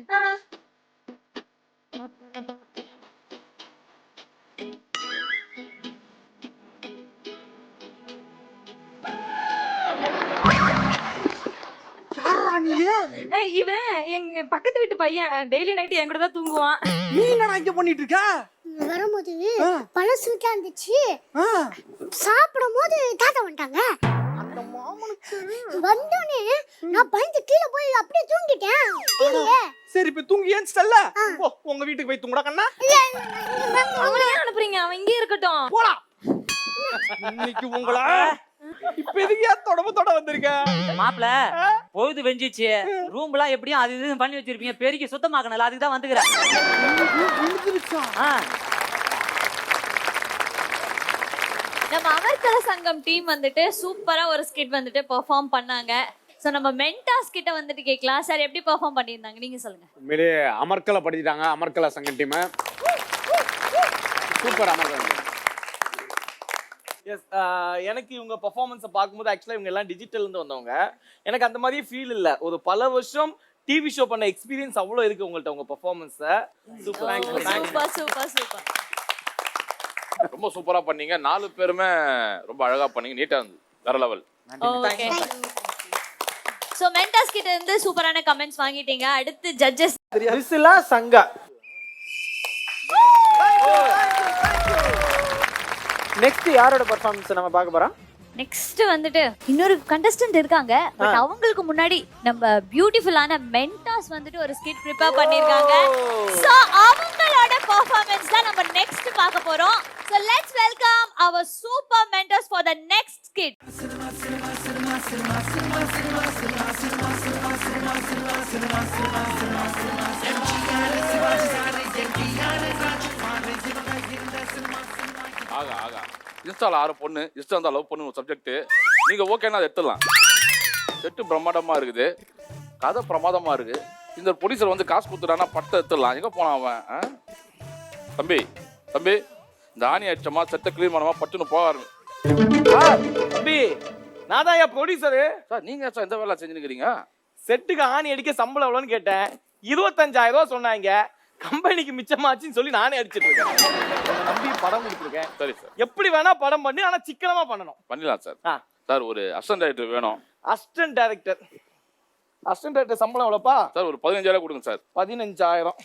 S8: இவன் எங்க பக்கத்து வீட்டு பையன், டெய்லி நைட் என் கூட தான் தூங்குவான்.
S4: நீ என்னடா இங்க பண்ணிட்டு இருக்க?
S15: வரும்போது பழம் ஸ்வீட்டா இருந்துச்சு, சாப்பிடும் போது தாத்தா வந்துட்டாங்க.
S4: அந்த மாமனுக்கு
S15: வந்தோடனே நான் பயந்து கீழே போய் அப்படியே தூங்கிட்டேன். கீழே.
S4: சரி இப்ப தூங்கி ஏன்ஸ்டல்ல, போ உங்க வீட்டுக்கு போய் தூங்குடா கண்ணா.
S8: அவனை ஏன் அனுப்புறீங்க? அவன் இங்கே இருக்கட்டும்.
S4: போடா. இன்னைக்கு உங்கள இப்ப எதுக்கு தொட வந்திருக்க?
S14: மாப்பிள பொழுது வெஞ்சிச்சு, ரூம்லாம் எப்படியும் அது இது பண்ணி வச்சிருப்பீங்க, பெருக்கி சுத்தமாக்கணும்ல, அதுக்கு தான் வந்துக்கிறேன்.
S6: நம்ம அமர்கல சங்கம் டீம் வந்துட்டு சூப்பரா ஒரு ஸ்கிட் வந்துட்டு பெர்ஃபார்ம் பண்ணாங்க. சோ நம்ம மென்டாஸ் கிட்ட வந்துட்டு கேட்கலாம், சார் எப்படி பெர்ஃபார்ம் பண்ணியிருந்தாங்க நீங்க சொல்லுங்க.
S2: உண்மையிலே அமர்க்கலை படிச்சிட்டாங்க, அமர்க்கலை சங்கம் டீம் சூப்பர். அமர்க்கலை
S13: எஸ், எனக்கு இவங்க பர்ஃபார்மன்ஸை பார்க்கும்போது ஆக்சுவலாக இவங்க எல்லாம் டிஜிட்டல்லேருந்து வந்தவங்க. எனக்கு அந்த மாதிரி ஃபீல் இல்லை. ஒரு பல வருஷம் டிவி ஷோ பண்ண எக்ஸ்பீரியன்ஸ் அவ்வளோ இருக்கு உங்கள்கிட்ட உங்க பர்ஃபார்மன்ஸை. Super
S6: super super super.
S3: ரொம்ப சூப்பரா பண்ணீங்க, 4 பேருமே ரொம்ப அழகா பண்ணீங்க, நீட்டா இருந்தது, வேற லெவல்.
S6: ஓகே. சோ மென்டாஸ் கிட்ட இருந்து சூப்பரான கமெண்ட்ஸ் வாங்கிட்டீங்க. அடுத்து ஜட்ஜஸ்
S5: ரிசிலா சங்கா. நெக்ஸ்ட் யாரோட பெர்ஃபார்மன்ஸ் நம்ம பார்க்க போறோம்?
S6: நெக்ஸ்ட் வந்துட்டு இன்னொரு கண்டஸ்டன்ட் இருக்காங்க, பட் அவங்களுக்கு முன்னாடி நம்ம பியூட்டிஃபுல்லான மென்டாஸ் வந்துட்டு ஒரு ஸ்கிட் ப்ரிப்பேர் பண்ணிருக்காங்க. சோ அவங்களோட பெர்ஃபார்மன்ஸ் தான் நம்ம நெக்ஸ்ட் பார்க்க போறோம். So let's welcome our super mentors for the next skit.
S3: ஆகா ஆகா, இன்ஸ்டால 6 பொண்ணு, இன்ஸ்டா தான் லவ் பண்ணு சப்ஜெக்ட். நீங்க ஓகேன்னா அதை எடுத்துடலாம். செட்டு பிரமாதமா இருக்குது, கதை பிரமாதமா இருக்கு. இந்த ப்ரொடியூசர் வந்து காசு கொடுத்துட்டானா பட்டை எடுத்துடலாம். எங்க போனான் அவன்? தம்பி தம்பி, இந்த ஆணி அடிச்சமா செட்டை கிளீன் பண்ணமா பட்டுன்னு போக
S13: தம்பி, நான் தான் என் ப்ரொடியூசரு.
S3: சார் நீங்க சார் எந்த வேலை செஞ்சுருக்கிறீங்க?
S13: செட்டுக்கு ஆணி அடிக்க சம்பளம் எவ்வளோன்னு கேட்டேன். 25,000 ரூபா சொன்னாங்க. கம்பெனிக்கு மிச்சமாச்சுன்னு சொல்லி நானே அடிச்சிட்டு இருக்கேன். நம்பி படம் கொடுத்துருக்கேன்.
S3: சரி சார்,
S13: எப்படி வேணா படம் பண்ணி, ஆனா சிக்கனமா பண்ணணும்.
S3: பண்ணிடலாம் சார். சார் ஒரு அசிஸ்டன்ட் டைரக்டர் வேணும்.
S13: அசிஸ்டன்ட் டைரக்டர் சம்பளம் எவ்வளோப்பா?
S3: சார் ஒரு 15,000 கொடுங்க சார்.
S13: 15,000.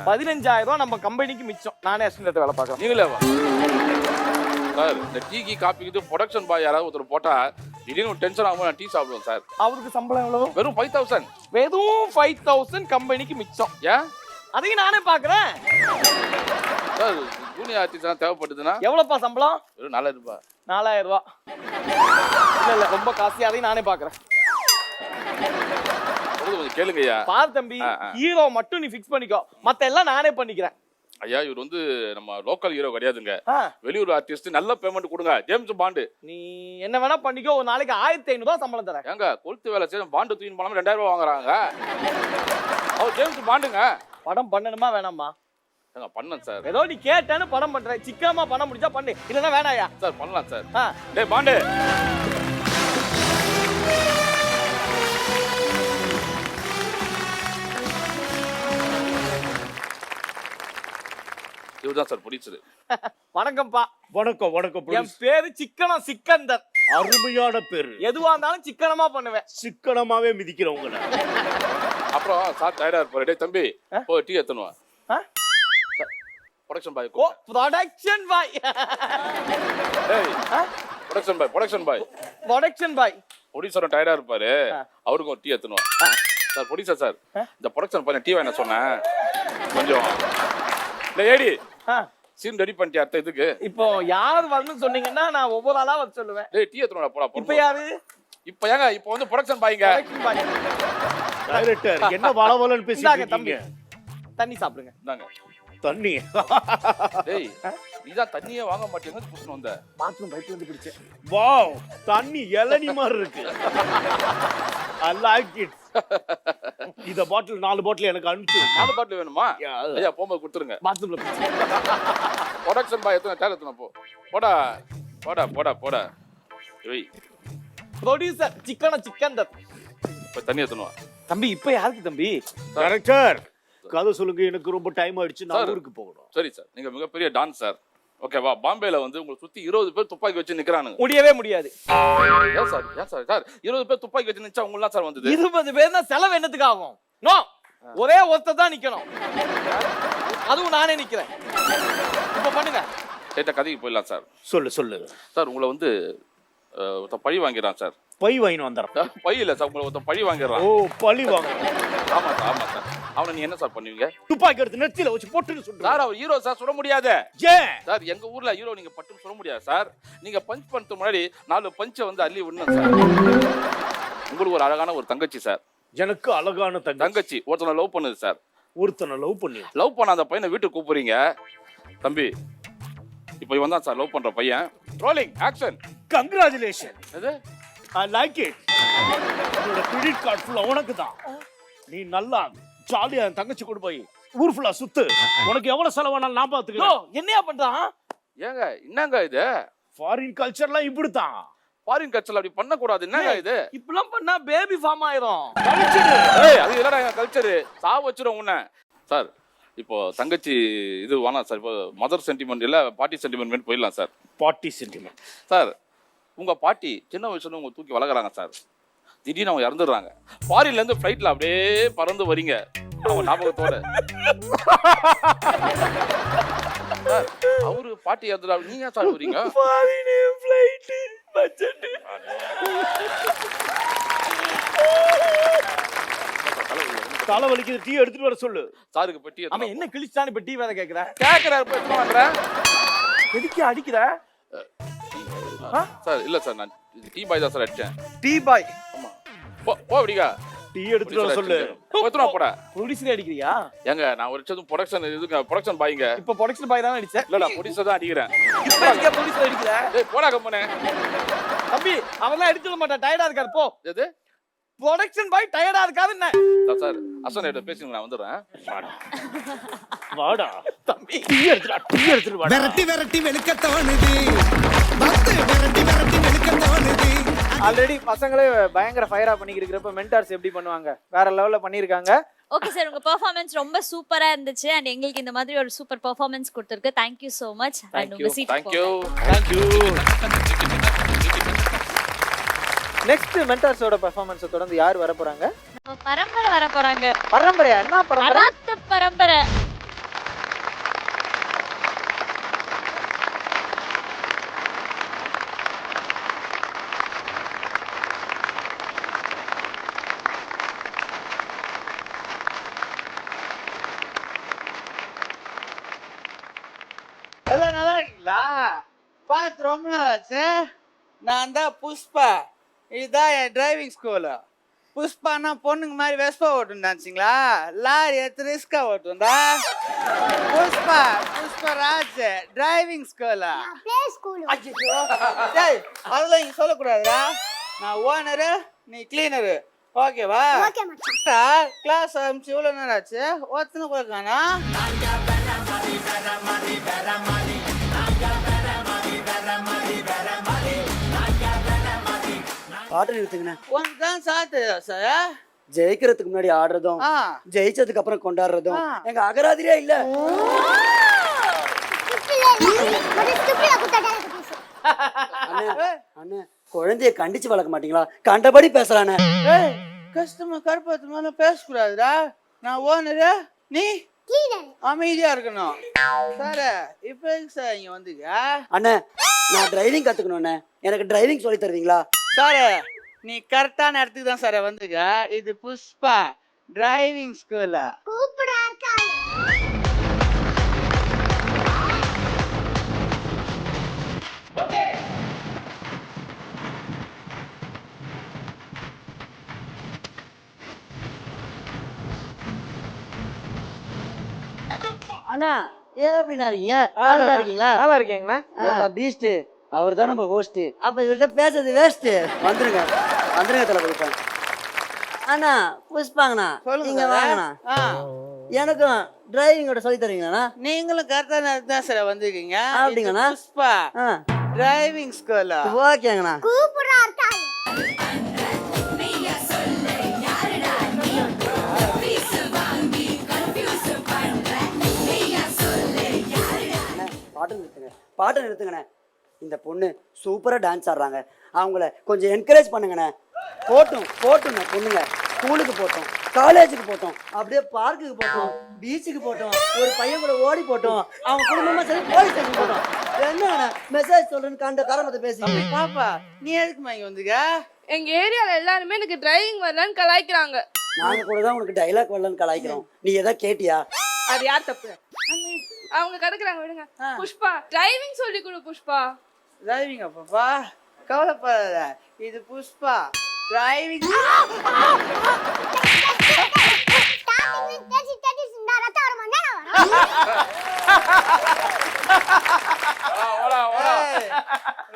S13: 15,000 நம்ம கம்பெனிக்கு மிச்சம். நானே அசிஸ்டன்ட் வேலை பார்க்குறேன்.
S3: நீங்களே சார், இந்த டீ காப்பிக்கு ப்ரொடக்ஷன் பாய் யாராவது ஒருத்தர் போட்டா திடீர்னு டென்ஷன் ஆகும், நான் டீ சாப்பிடுவேன் சார்.
S13: அவருக்கு சம்பளம் எவ்வளவு?
S3: வெறும் 5,000.
S13: வெறும் 5,000 கம்பெனிக்கு மிச்சம்.
S3: ஏன்?
S13: அதையும் நானே பார்க்குறேன்.
S3: சார் ஜூனியர் ஆர்டிஸ்ட் தேவைப்பட்டதுன்னா
S13: எவ்வளோப்பா சம்பளம்?
S3: வெறும் 4,000 ரூபாய்.
S13: 4,000 ரூபா. இல்ல ரொம்ப காசு. அதையும் நானே பார்க்குறேன்.
S3: கொஞ்சம் கேளுங்கய்யா.
S13: பார் தம்பி, ஹீரோ மட்டும் நீ ஃபிக்ஸ் பண்ணிக்கோ, மத்த எல்லாம் நானே பண்ணிக்கிறேன்.
S3: ஐயா இவர் வந்து நம்ம லோக்கல் ஹீரோ கிடையாதுங்க, வெளியூர் ஆர்டிஸ்ட். நல்ல பேமெண்ட் கொடுங்க. James Bond.
S13: நீ என்ன வேணா பண்ணிக்கோ, ஒரு நாளைக்கு 1,500 ரூபா சம்பளம் தரேன்.
S3: ஏங்க கொளுத்து வேலை செய்ய பாண்டு தூக்கி போனாம 2,000 ரூபாய் வாங்குறாங்க. அவர் ஜேம்ஸ் பாண்டுங்க.
S13: படம் பண்ணணுமா வேணாமா?
S3: பண்ணேன் சார்.
S13: ஏதோ நீ கேட்டேன்னு படம் பண்றேன். சிக்கனமா பண்ண முடிஞ்சா பண்ணு, இல்லைன்னா வேணாயா?
S3: சார் பண்ணலாம் சார். டேய் பாண்டு, இதுதான் சார் ப்ரொடியூசர்.
S13: வணக்கம்ப்பா.
S2: வணக்கம் வணக்கம்.
S13: என் பேரு சிக்கனம் சிக்கந்தர்.
S2: அருமையான பேரு.
S13: எதுவா இருந்தாலும் சிக்கனமா பண்ணுவேன்.
S2: சிக்கனமாவே மிதிக்கிறவங்க.
S3: அப்புறம் சார் டயர்டா இருப்பாரு. டேய் தம்பி போய் டீ எடுத்துனுவா. ப்ரொடக்ஷன் பாய்.
S13: ஓ ப்ரொடக்ஷன் பாய்.
S3: டேய் ப்ரொடக்ஷன் பாய். ப்ரொடியூசர் டயர்டா இருப்பாரு, அவருக்கும் ஒரு டீ எடுத்துனுவா. சார் ப்ரொடியூசர் சார், இந்த ப்ரொடக்ஷன் பண்ண டீ வேணா சொன்னேன் கொஞ்சம். ஏடி சீன் ரெடி பண்ணிட்டியா? அடுத்த இதுக்கு
S13: இப்போ யார் வரணும்னு சொன்னீங்கன்னா நான் ஒவ்வொரு ஆளா வர சொல்லுவேன்.
S3: டேய் டீ எடுத்துடா போடா.
S13: இப்போ யாரு?
S3: இப்போ ஏங்க இப்போ வந்து ப்ரொடக்ஷன் பாய்ங்க.
S2: டைரக்டர் என்ன வளவலன்னு பேசிட்டு
S13: தம்பி. தண்ணி சாப்பிடுங்க.
S3: இந்தாங்க
S2: தண்ணி.
S3: டேய் நீதான் தண்ணியே வாங்க மாட்டேங்க புடிச்சு வந்த.
S13: பாத்ரூம் பைப்ல இருந்து பிடிச்சேன்.
S2: வாவ் தண்ணி இளநீ மாதிரி இருக்கு. I like it. இந்த பாட்டில் 4 பாட்டில் எனக்கு அனுப்பிச்சு.
S3: 4 பாட்டில் வேணுமா? ஐயா போகும்போது கொடுத்துருங்க.
S2: பாத்ரூம்ல
S3: ப்ரொடக்ஷன் பாய் எத்தனை போ. போடா போடா போடா போடா. ஏய்
S13: ப்ரொடியூசர் சிக்கன்
S3: இப்ப தண்ணி ஏத்தணும்.
S13: தம்பி இப்ப யாருக்கு தம்பி?
S2: டைரக்டர் கதை சொல்லுங்க, எனக்கு ரொம்ப டைம் ஆயிடுச்சு, நான் ஊருக்கு போகணும்.
S3: சரி சார், நீங்க மிகப்பெரிய டான்ஸ் சார். ஓகேவா? பாம்பேல வந்து உங்களை சுத்தி 20 பேர் துப்பாக்கி வச்சு நிக்கிறானுங்க.
S13: முடியவே முடியாது.
S3: ஏன் சார் 20 பேர் துப்பாக்கி வச்சு நிச்சா உங்களுக்கு சார் வந்தது?
S13: 20 பேர்னா செலவு என்னத்துக்கு ஆகும்? நோ, ஒரே ஒருத்தர் தான் நிக்கணும். அதுவும் நானே நிக்கிறேன். இப்ப பண்ணுங்க.
S3: சேட்ட கதைக்கு போயிடலாம் சார்.
S2: சொல்லு
S3: சார். உங்களை வந்து ஒருத்தன் பழி வாங்கிடுறான் சார்.
S2: பை வாங்கிட்டு வந்துடுறேன்.
S3: பை இல்ல சார், உங்களை ஒருத்தன் பழி வாங்கிடுறான்.
S2: ஓ பழி வாங்க.
S3: ஆமா சார். அவனை நீ என்ன சார் பண்ணுவீங்க?
S2: துப்பாக்கி எடுத்து நெத்தியில வச்சு போட்டுன்னு சொல்றேன்
S3: சார். அவர் ஹீரோ சார், சுட முடியாது.
S2: ஏன்
S3: சார்? எங்க ஊர்ல ஹீரோ நீங்க பட்டுன்னு சொல்ல முடியாது சார். நீங்க பஞ்ச் பண்றதுக்கு முன்னாடி 4 பஞ்சை வந்து அள்ளி விடணும் சார். உங்களுக்கு ஒரு அழகான ஒரு தங்கச்சி சார்.
S2: எனக்கு அழகான
S3: தங்கச்சி ஒருத்தனை லவ் பண்ணுது சார்.
S2: லவ்
S3: பண்ண அந்த பையனை வீட்டுக்கு கூப்பிடுறீங்க. தம்பி இப்போ இவன் தான் சார் லவ் பண்ற பையன். Rolling action.
S2: கங்க்ராச்சுலேஷன்.
S3: எது?
S2: I like it. உன்னோட கிரெடிட் கார்டு ஃபுல்லா உனக்கு தான். நீ நல்லா ஜாலியா தங்கச்சி கொண்டு போய் ஊர் ஃபுல்லா சுத்து. உனக்கு எவ்வளவு செலவானாலும் நான் பாத்துக்கிறேன்.
S13: என்னையா பண்றான்?
S3: ஏங்க என்னங்க இது?
S2: ஃபாரின் கல்ச்சர்லாம் இப்படித்தான்.
S3: ஃபாரின் கல்ச்சர் அப்படி பண்ண கூடாது. என்னங்க இது?
S13: இப்பலாம் பண்ணா பேபி ஃபார்ம் ஆயிரும்.
S3: ஏய் அது என்னடா கல்ச்சர்? சாவ வச்சிரும் உன்னை. சார் இப்போ தங்கச்சி இது வேணாம் சார். இப்போ மதர் சென்டிமெண்ட் இல்ல பாட்டி சென்டிமெண்ட் போயிடலாம் சார்.
S2: பாட்டி சென்டிமெண்ட்.
S3: சார் உங்க பாட்டி சின்ன வயசுல உங்க தூக்கி வளர்க்குறாங்க சார். திடீர்னு அவங்க இறந்துடுறாங்க. ஃபாரின்ல இருந்து ஃபிளைட்ல அப்படியே பறந்து வரீங்க அவங்க ஞாபகத்தோட. சார் அவரு பாட்டி இறந்துடா, நீங்க சார் வரீங்க?
S13: Foreign flight budget.
S2: தலை வலிக்குது, டீ எடுத்துட்டு வர சொல்லு.
S3: சாருக்கு பெட்டி.
S13: அவன் என்ன கிழிச்சானு இப்ப டீ வேற கேக்குறேன்.
S3: கேக்குறாரு இப்ப எத்தனை வாங்குற?
S13: எதுக்கு அடிக்கிற?
S3: சார் இல்ல சார், நான் டீ பாய் தான் சார் அடிச்சேன்.
S13: Tea boy?
S3: ஆமா. போ அப்படிங்க.
S2: டீ எடுத்துட்டு வர சொல்லு.
S3: எத்தனை போடா?
S13: ப்ரொடியூசர் அடிக்கிறியா?
S3: ஏங்க நான் ஒரு சதும் ப்ரொடக்ஷன் இதுங்க ப்ரொடக்ஷன் பாய்ங்க.
S13: இப்ப ப்ரொடக்ஷன் பாய் தான் அடிச்சேன்.
S3: இல்ல ப்ரொடியூசர் தான் அடிக்கிறேன்.
S13: இப்ப எங்க ப்ரொடியூசர் அடிக்கிற?
S3: டேய் போடா கம்பனே.
S13: தம்பி அவெல்லாம் அடிச்சிட மாட்டான், டயர்டா இருக்காரு போ.
S3: எது?
S13: ப்ரொடக்ஷன் பாய் டயர்டா இருக்காது என்ன?
S3: சார் அசன் கிட்ட பேசிங்க, நான் வந்துறேன்.
S2: வாடா தம்பி, டீ எடுத்துட்டு வாடா.
S7: விரட்டி வெளுக்கத்தோனுது. விரட்டி வெளுக்கத்தோனுது.
S5: ஆல்ரெடி பசங்களே பயங்கர ஃபயரா பண்ணிக்கிட்டு இருக்கிறப்ப மென்டார்ஸ் எப்படி பண்ணுவாங்க? வேற லெவல்ல பண்ணிருக்காங்க.
S6: ஓகே சார், உங்க பெர்ஃபார்மன்ஸ் ரொம்ப சூப்பரா இருந்துச்சு அண்ட் எங்களுக்கு இந்த மாதிரி ஒரு சூப்பர் பெர்ஃபார்மன்ஸ் கொடுத்திருக்கு. Thank you so much.
S3: Thank you.
S5: Next மென்டார்ஸோட பெர்ஃபார்மன்ஸ் தொடர்ந்து யார் வர போறாங்க?
S6: பரம்பரை வர போறாங்க.
S5: பரம்பரையா? என்ன பரம்பரை?
S6: அராத்து பரம்பரை.
S4: எல்லாம் நல்லா இருக்கீங்களா? பார்த்து ரொம்ப நாளாச்சு. நான் தான் புஷ்பா. இதுதான் என் டிரைவிங் ஸ்கூலு. புஷ்பானா பொண்ணுங்க மாதிரி வெஸ்பா ஓட்டுன்னு நினச்சிங்களா? லாரி எடுத்து ரிஸ்கா ஓட்டுண்டா. புஷ்பராஜ் டிரைவிங் ஸ்கூலா? டேய் அதெல்லாம் இங்கே சொல்லக்கூடாதுடா. நான் ஓனரு, நீ கிளீனரு. ஓகேவா? கிளாஸ் ஆரம்பிச்சு எவ்வளோ நேரம் ஆச்சு? ஒருத்தனை கூட காணா.
S16: பாட்டு நிறுத்துங்கண்ணே.
S4: ஒன்றுதான் சாத்து சார்.
S16: ஜெயிக்கிறதுக்கு முன்னாடி ஆடுறதும் ஜெயிச்சதுக்கு அப்புறம் கொண்டாடுறதும் எங்க அகராதிரியா இல்ல. அண்ணே குழந்தைய கண்டிச்சு வளர்க்க மாட்டீங்களா? கண்டபடி பேசுறானே.
S4: கஸ்டமர் கருப்பத்து மேல பேசக்கூடாதுடா. நான் ஓனரு, நீ அமைதியா இருக்கணும். சார் இப்ப சார் இங்க வந்துங்க.
S16: அண்ணே நான் டிரைவிங் கத்துக்கணும்ண்ணே, எனக்கு டிரைவிங் சொல்லி தருவீங்களா?
S4: சார் நீ கரெக்டான இடத்துக்கு தான் சார் வந்துங்க. இது புஷ்பா டிரைவிங் ஸ்கூலா?
S16: அண்ணா ஏன் அப்படின்னா இருக்கீங்க நல்லா இருக்கீங்களா?
S5: நல்லா இருக்கீங்களா?
S16: பீஸ்ட் அவர் தான் நம்ம ஹோஸ்ட். அப்ப இவர்கிட்ட பேசுறது வேஸ்ட். வந்துருங்க வந்துருங்க தளபதி. அண்ணா புஷ்பாங்கண்ணா நீங்க வாங்கண்ணா. எனக்கும் டிரைவிங்கோட சொல்லி தருவீங்கண்ணா?
S4: நீங்களும் கரெக்டான தான் சார் வந்திருக்கீங்க.
S16: அப்படிங்கண்ணா.
S4: Pushpa driving school.
S16: ஓகேங்கண்ணா. பாட்டு நிறுத்துங்கண்ணே. இந்த பொண்ணு சூப்பரா டான்ஸ் ஆடுறாங்க, அவங்கள கொஞ்சம் என்கரேஜ் பண்ணுங்கண்ணே. போட்டுங்க பொண்ணுங்க ஸ்கூலுக்கு போட்டோம், காலேஜுக்கு போட்டோம், அப்படியே பார்க்குக்கு போட்டோம், பீச்சுக்கு போட்டோம், ஒரு பையன் கூட ஓடி போட்டோம், அவங்க குடும்பமா சரி போலீஸ் ஸ்டேஷன் போட்டோம். என்னண்ணே மெசேஜ் சொல்றேன்னு கண்ட காரணத்தை பேசி.
S4: பாப்பா நீ எதுக்குமா இங்க வந்துக்க?
S17: எங்க ஏரியால எல்லாருமே எனக்கு டிரைவிங் வரலன்னு கலாய்க்கிறாங்க.
S16: நாங்க கூட தான் உனக்கு டைலாக் வரலன்னு கலாய்க்கிறோம். நீ எதா கேட்டியா?
S17: அது யார் தப்பு? அவங்க கிடக்குறாங்க, விடுங்க. புஷ்பா டிரைவிங் சொல்லி கொடு. புஷ்பா
S4: டிரைவிங் பாப்பா கவலைப்படாத, இது புஷ்பா டிரைவிங்.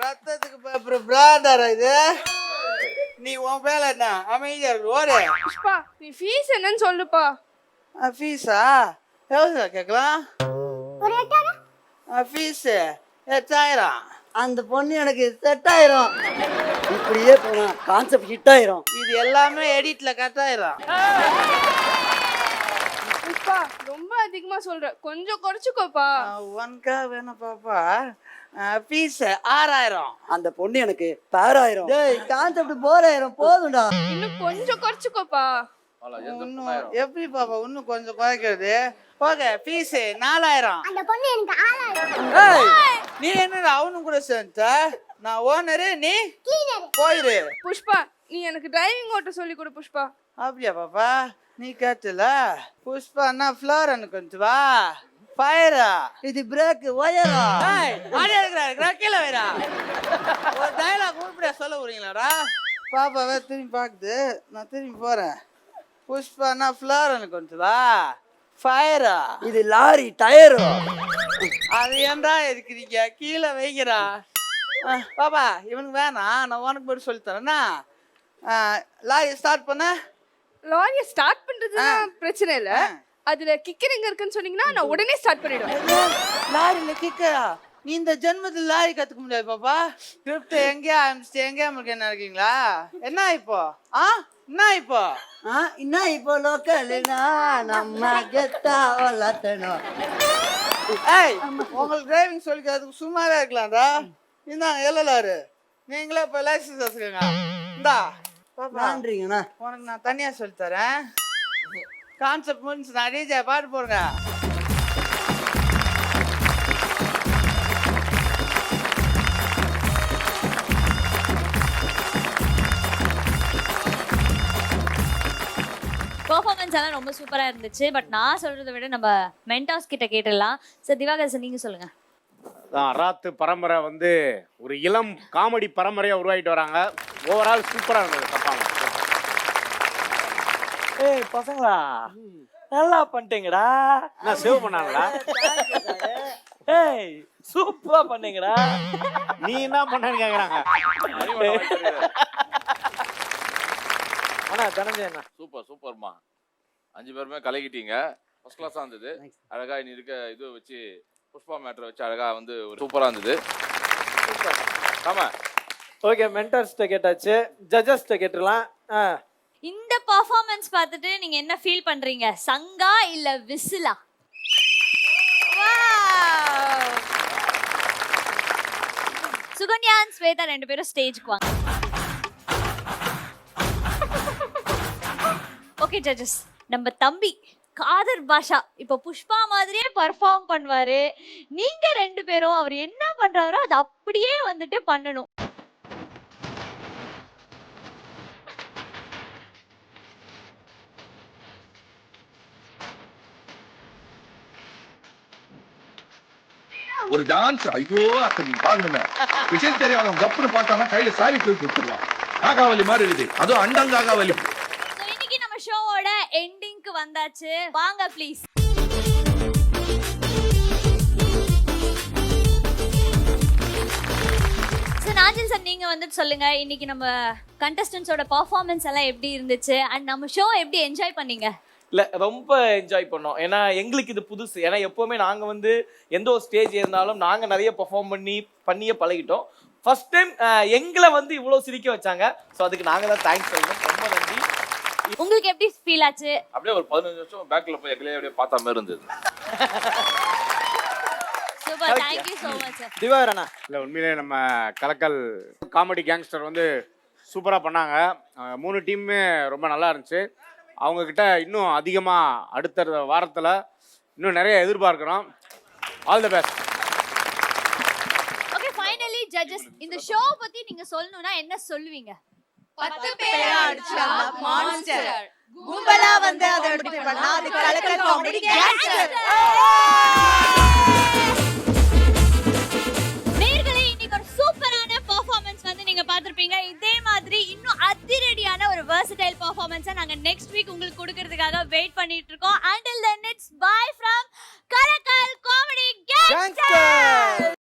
S4: ரத்தத்துக்கு பயப்படுற பிராண்டரா இது? நீ உன் பேல என்ன அமைதியா இருக்கு ஓடு.
S17: புஷ்பா நீ ஃபீஸ் என்னன்னு சொல்லுப்பா.
S4: ஃபீஸா எவ்வளோ கேட்கலாம்? ஃபீஸ் 8000.
S16: அந்த பொண்ணு எனக்கு செட் ஆயிரும். இப்படியே போனா கான்செப்ட் ஹிட் ஆயிரும்.
S4: இது எல்லாமே எடிட்ல கட் ஆயிரும்.
S17: புஷ்பா ரொம்ப அதிகமா சொல்ற, கொஞ்சம் குறைச்சுக்கோப்பா.
S4: 1K வேணும் பாப்பா. ஃபீஸ் 6000.
S16: அந்த பொண்ணு எனக்கு பேராயிரம். டேய் கான்செப்ட் போராயிரம் போதும்டா.
S17: இன்னும் கொஞ்சம் குறைச்சுக்கோப்பா.
S4: எப்படி பாப்பா இன்னும் கொஞ்சம் குறைக்கிறது? Okay fees 4000.
S15: அந்த பொண்ணு எனக்கு 6000.
S4: நீ என்ன அவனும் கூட சேர்ந்த? நான் ஓனரு, நீ போயிரு.
S17: புஷ்பா நீ எனக்கு டிரைவிங் ஓட்ட சொல்லி கொடு. புஷ்பா
S4: அப்படியா பாப்பா? நீ கேட்டல புஷ்பான்னா ஃப்ளோர் எனக்கு கொஞ்சம் வா. ஃபயரா
S16: இது பிரேக் ஒயரா?
S4: ஆடியா இருக்கிறா கீழே வைரா. ஒரு டயலாக் உருப்படியா சொல்ல போறீங்களாடா? பாப்பாவே திரும்பி பாக்குது, நான் திரும்பி போறேன். புஷ்பானா ஃப்ளோர் எனக்கு கொஞ்சம் வா. ஃபயரா
S16: இது லாரி டயரு.
S4: அது ஏன்டா இருக்கிறீங்க? கீழே வைக்கிறா. பாப்பா இவனுக்கு வேணாம், நான் உனக்கு போய் சொல்லி தரேன்னா. லாரி ஸ்டார்ட் பண்ண.
S17: லாரியை ஸ்டார்ட் பண்றது பிரச்சனை இல்ல, அதுல கிக்கர் எங்க இருக்குன்னு சொன்னீங்கன்னா நான் உடனே ஸ்டார்ட் பண்ணிடுவேன்.
S4: லாரியில கிக்கரா? நீ இந்த ஜென்மத்தில் லாரி கத்துக்க முடியாது பாப்பா. ஸ்கிரிப்ட் எங்கேயா ஆரம்பிச்சுட்டு எங்கேயா உங்களுக்கு என்ன இருக்கீங்களா? என்ன இப்போ என்ன இப்போ
S16: என்ன இப்போ லோக்கல்னா நம்ம கெத்தா வளர்த்தணும்.
S4: ஏய் உங்களுக்கு டிரைவிங் சொல்லிக்கிறதுக்கு சும்மாவே இருக்கலாம்டா. இந்தாங்க எல்லலாரு, நீங்களே இப்போ லைசன்ஸ் வச்சுக்கோங்க. இந்தா
S16: நன்றிங்கண்ணா.
S4: உனக்கு நான் தனியா சொல்லி தரேன். கான்செப்ட் முடிஞ்சு நான் டிஜே பாட்டு போடுங்க.
S6: பெர்ஃபார்மன்ஸ் எல்லாம் ரொம்ப சூப்பரா இருந்துச்சு. பட் நான் சொல்றதை விட நம்ம மென்டாஸ் கிட்ட கேட்டுடலாம். சார் திவாகர் சார் நீங்க சொல்லுங்க.
S2: ராத்து பரம்பரை வந்து ஒரு இளம் காமெடி பரம்பரையா உருவாகிட்டு வராங்க. ஓவரால் சூப்பரா இருந்தது. தப்பாங்க.
S5: ஏய் பசங்களா நல்லா பண்ணிட்டீங்கடா.
S2: நான் சேவ் பண்ணாங்களா?
S5: ஏய் சூப்பரா பண்ணீங்கடா.
S2: நீ என்ன பண்ணன்னு கேக்குறாங்க.
S5: அண்ணா தனஞ்சய் அண்ணா
S3: சூப்பர் சூப்பர்மா. 5 பேருமே கலக்கிட்டீங்க. ஃபர்ஸ்ட் கிளாஸா இருந்தது. அழகா நீ இருக்க இது வச்சு புஷ்பா மேட்டரை வச்சு அழகா வந்து ஒரு சூப்பரா இருந்தது. ஆமா
S5: ஓகே மென்டர்ஸ்ட்ட கேட்டாச்சு, ஜட்ஜஸ்ட்ட கேட்டுறலாம்.
S6: இந்த பெர்ஃபார்மன்ஸ் பார்த்துட்டு நீங்க என்ன ஃபீல் பண்றீங்க? சங்கா இல்ல விசிலா? சுகன்யா and ஸ்வேதா ரெண்டு பேரும் ஸ்டேஜ்க்கு வாங்க. ஓகே ஜட்ஜஸ், நம்ம தம்பி காதர் பாஷா இப்ப புஷ்பா மாதிரியே பர்ஃபார்ம் பண்ணுவாரு. நீங்க ரெண்டு பேரும் அவர் என்ன பண்றாரோ அது அப்படியே வந்துட்டு பண்ணணும்.
S18: ஒரு டான்ஸ் ஐயோ அத்தனை பாருங்க விஷயம் தெரியாதவங்க கப்புனு பார்த்தானா கையில சாரி தூக்கி கொடுத்துருவான். காகாவலி மாதிரி இருக்குது, அதுவும் அண்டங்காகாவலி.
S6: இன்னைக்கு நம்ம ஷோவோட எண்டிங்க்கு வந்தாச்சு. வாங்க ப்ளீஸ். வந்துட்டு சொல்லுங்க இன்னைக்கு நம்ம கண்டஸ்டன்ஸோட பெர்ஃபார்மன்ஸ் எல்லாம் எப்படி இருந்துச்சு அண்ட் நம்ம ஷோ எப்படி என்ஜாய் பண்ணீங்க?
S13: இல்லை ரொம்ப என்ஜாய் பண்ணோம். ஏன்னா எங்களுக்கு இது புதுசு. ஏன்னா எப்போவுமே நாங்கள் வந்து எந்த ஒரு ஸ்டேஜ் இருந்தாலும் நாங்கள் நிறைய பெர்ஃபார்ம் பண்ணியே பழகிட்டோம். ஃபர்ஸ்ட் டைம் எங்களை வந்து இவ்வளோ சிரிக்க வச்சாங்க. ஸோ அதுக்கு நாங்கள் தான் தேங்க்ஸ் சொல்லணும். ரொம்ப நன்றி.
S6: உங்களுக்கு எப்படி ஃபீல் ஆச்சு?
S3: அப்படியே ஒரு 15 நிமிஷம் பேக்ல போய் எங்களையே அப்படியே பார்த்த மாதிரி இருந்தது.
S6: Super, thank you so much sir.
S5: திவாகரண்ணா.
S2: இல்லை உண்மையிலே நம்ம கலக்கல் காமெடி கேங்ஸ்டர் வந்து சூப்பராக பண்ணாங்க. 3 டீமுமே ரொம்ப நல்லா இருந்துச்சு. அவங்கக்கிட்ட இன்னும் அதிகமாக அடுத்த வாரத்தில் இன்னும் நிறைய எதிர்பார்க்குறோம். All the best.
S6: Okay, finally judges, இந்த ஷோ பத்தி நீங்க சொல்லணும்னா என்ன சொல்லுவீங்க?
S17: 10 பேரா அடிச்சா மான்ஸ்டர், கும்பலா வந்து அத எடுத்து பண்ணா அது கலக்கல் காமெடி கேங்ஸ்டர்.
S6: நேயர்களே, இன்னைக்கு ஒரு சூப்பரான பெர்ஃபார்மன்ஸ் வந்து நீங்க பார்த்திருப்பீங்க. இதே மாதிரி இன்னும் அதிரடியான ஒரு versatile பெர்ஃபார்மன்ஸை நாங்க நெக்ஸ்ட் வீக் உங்களுக்கு கொடுக்கிறதுக்காக வெயிட் பண்ணிட்டு இருக்கோம். Until then, it's bye from Kalakkal comedy gangster.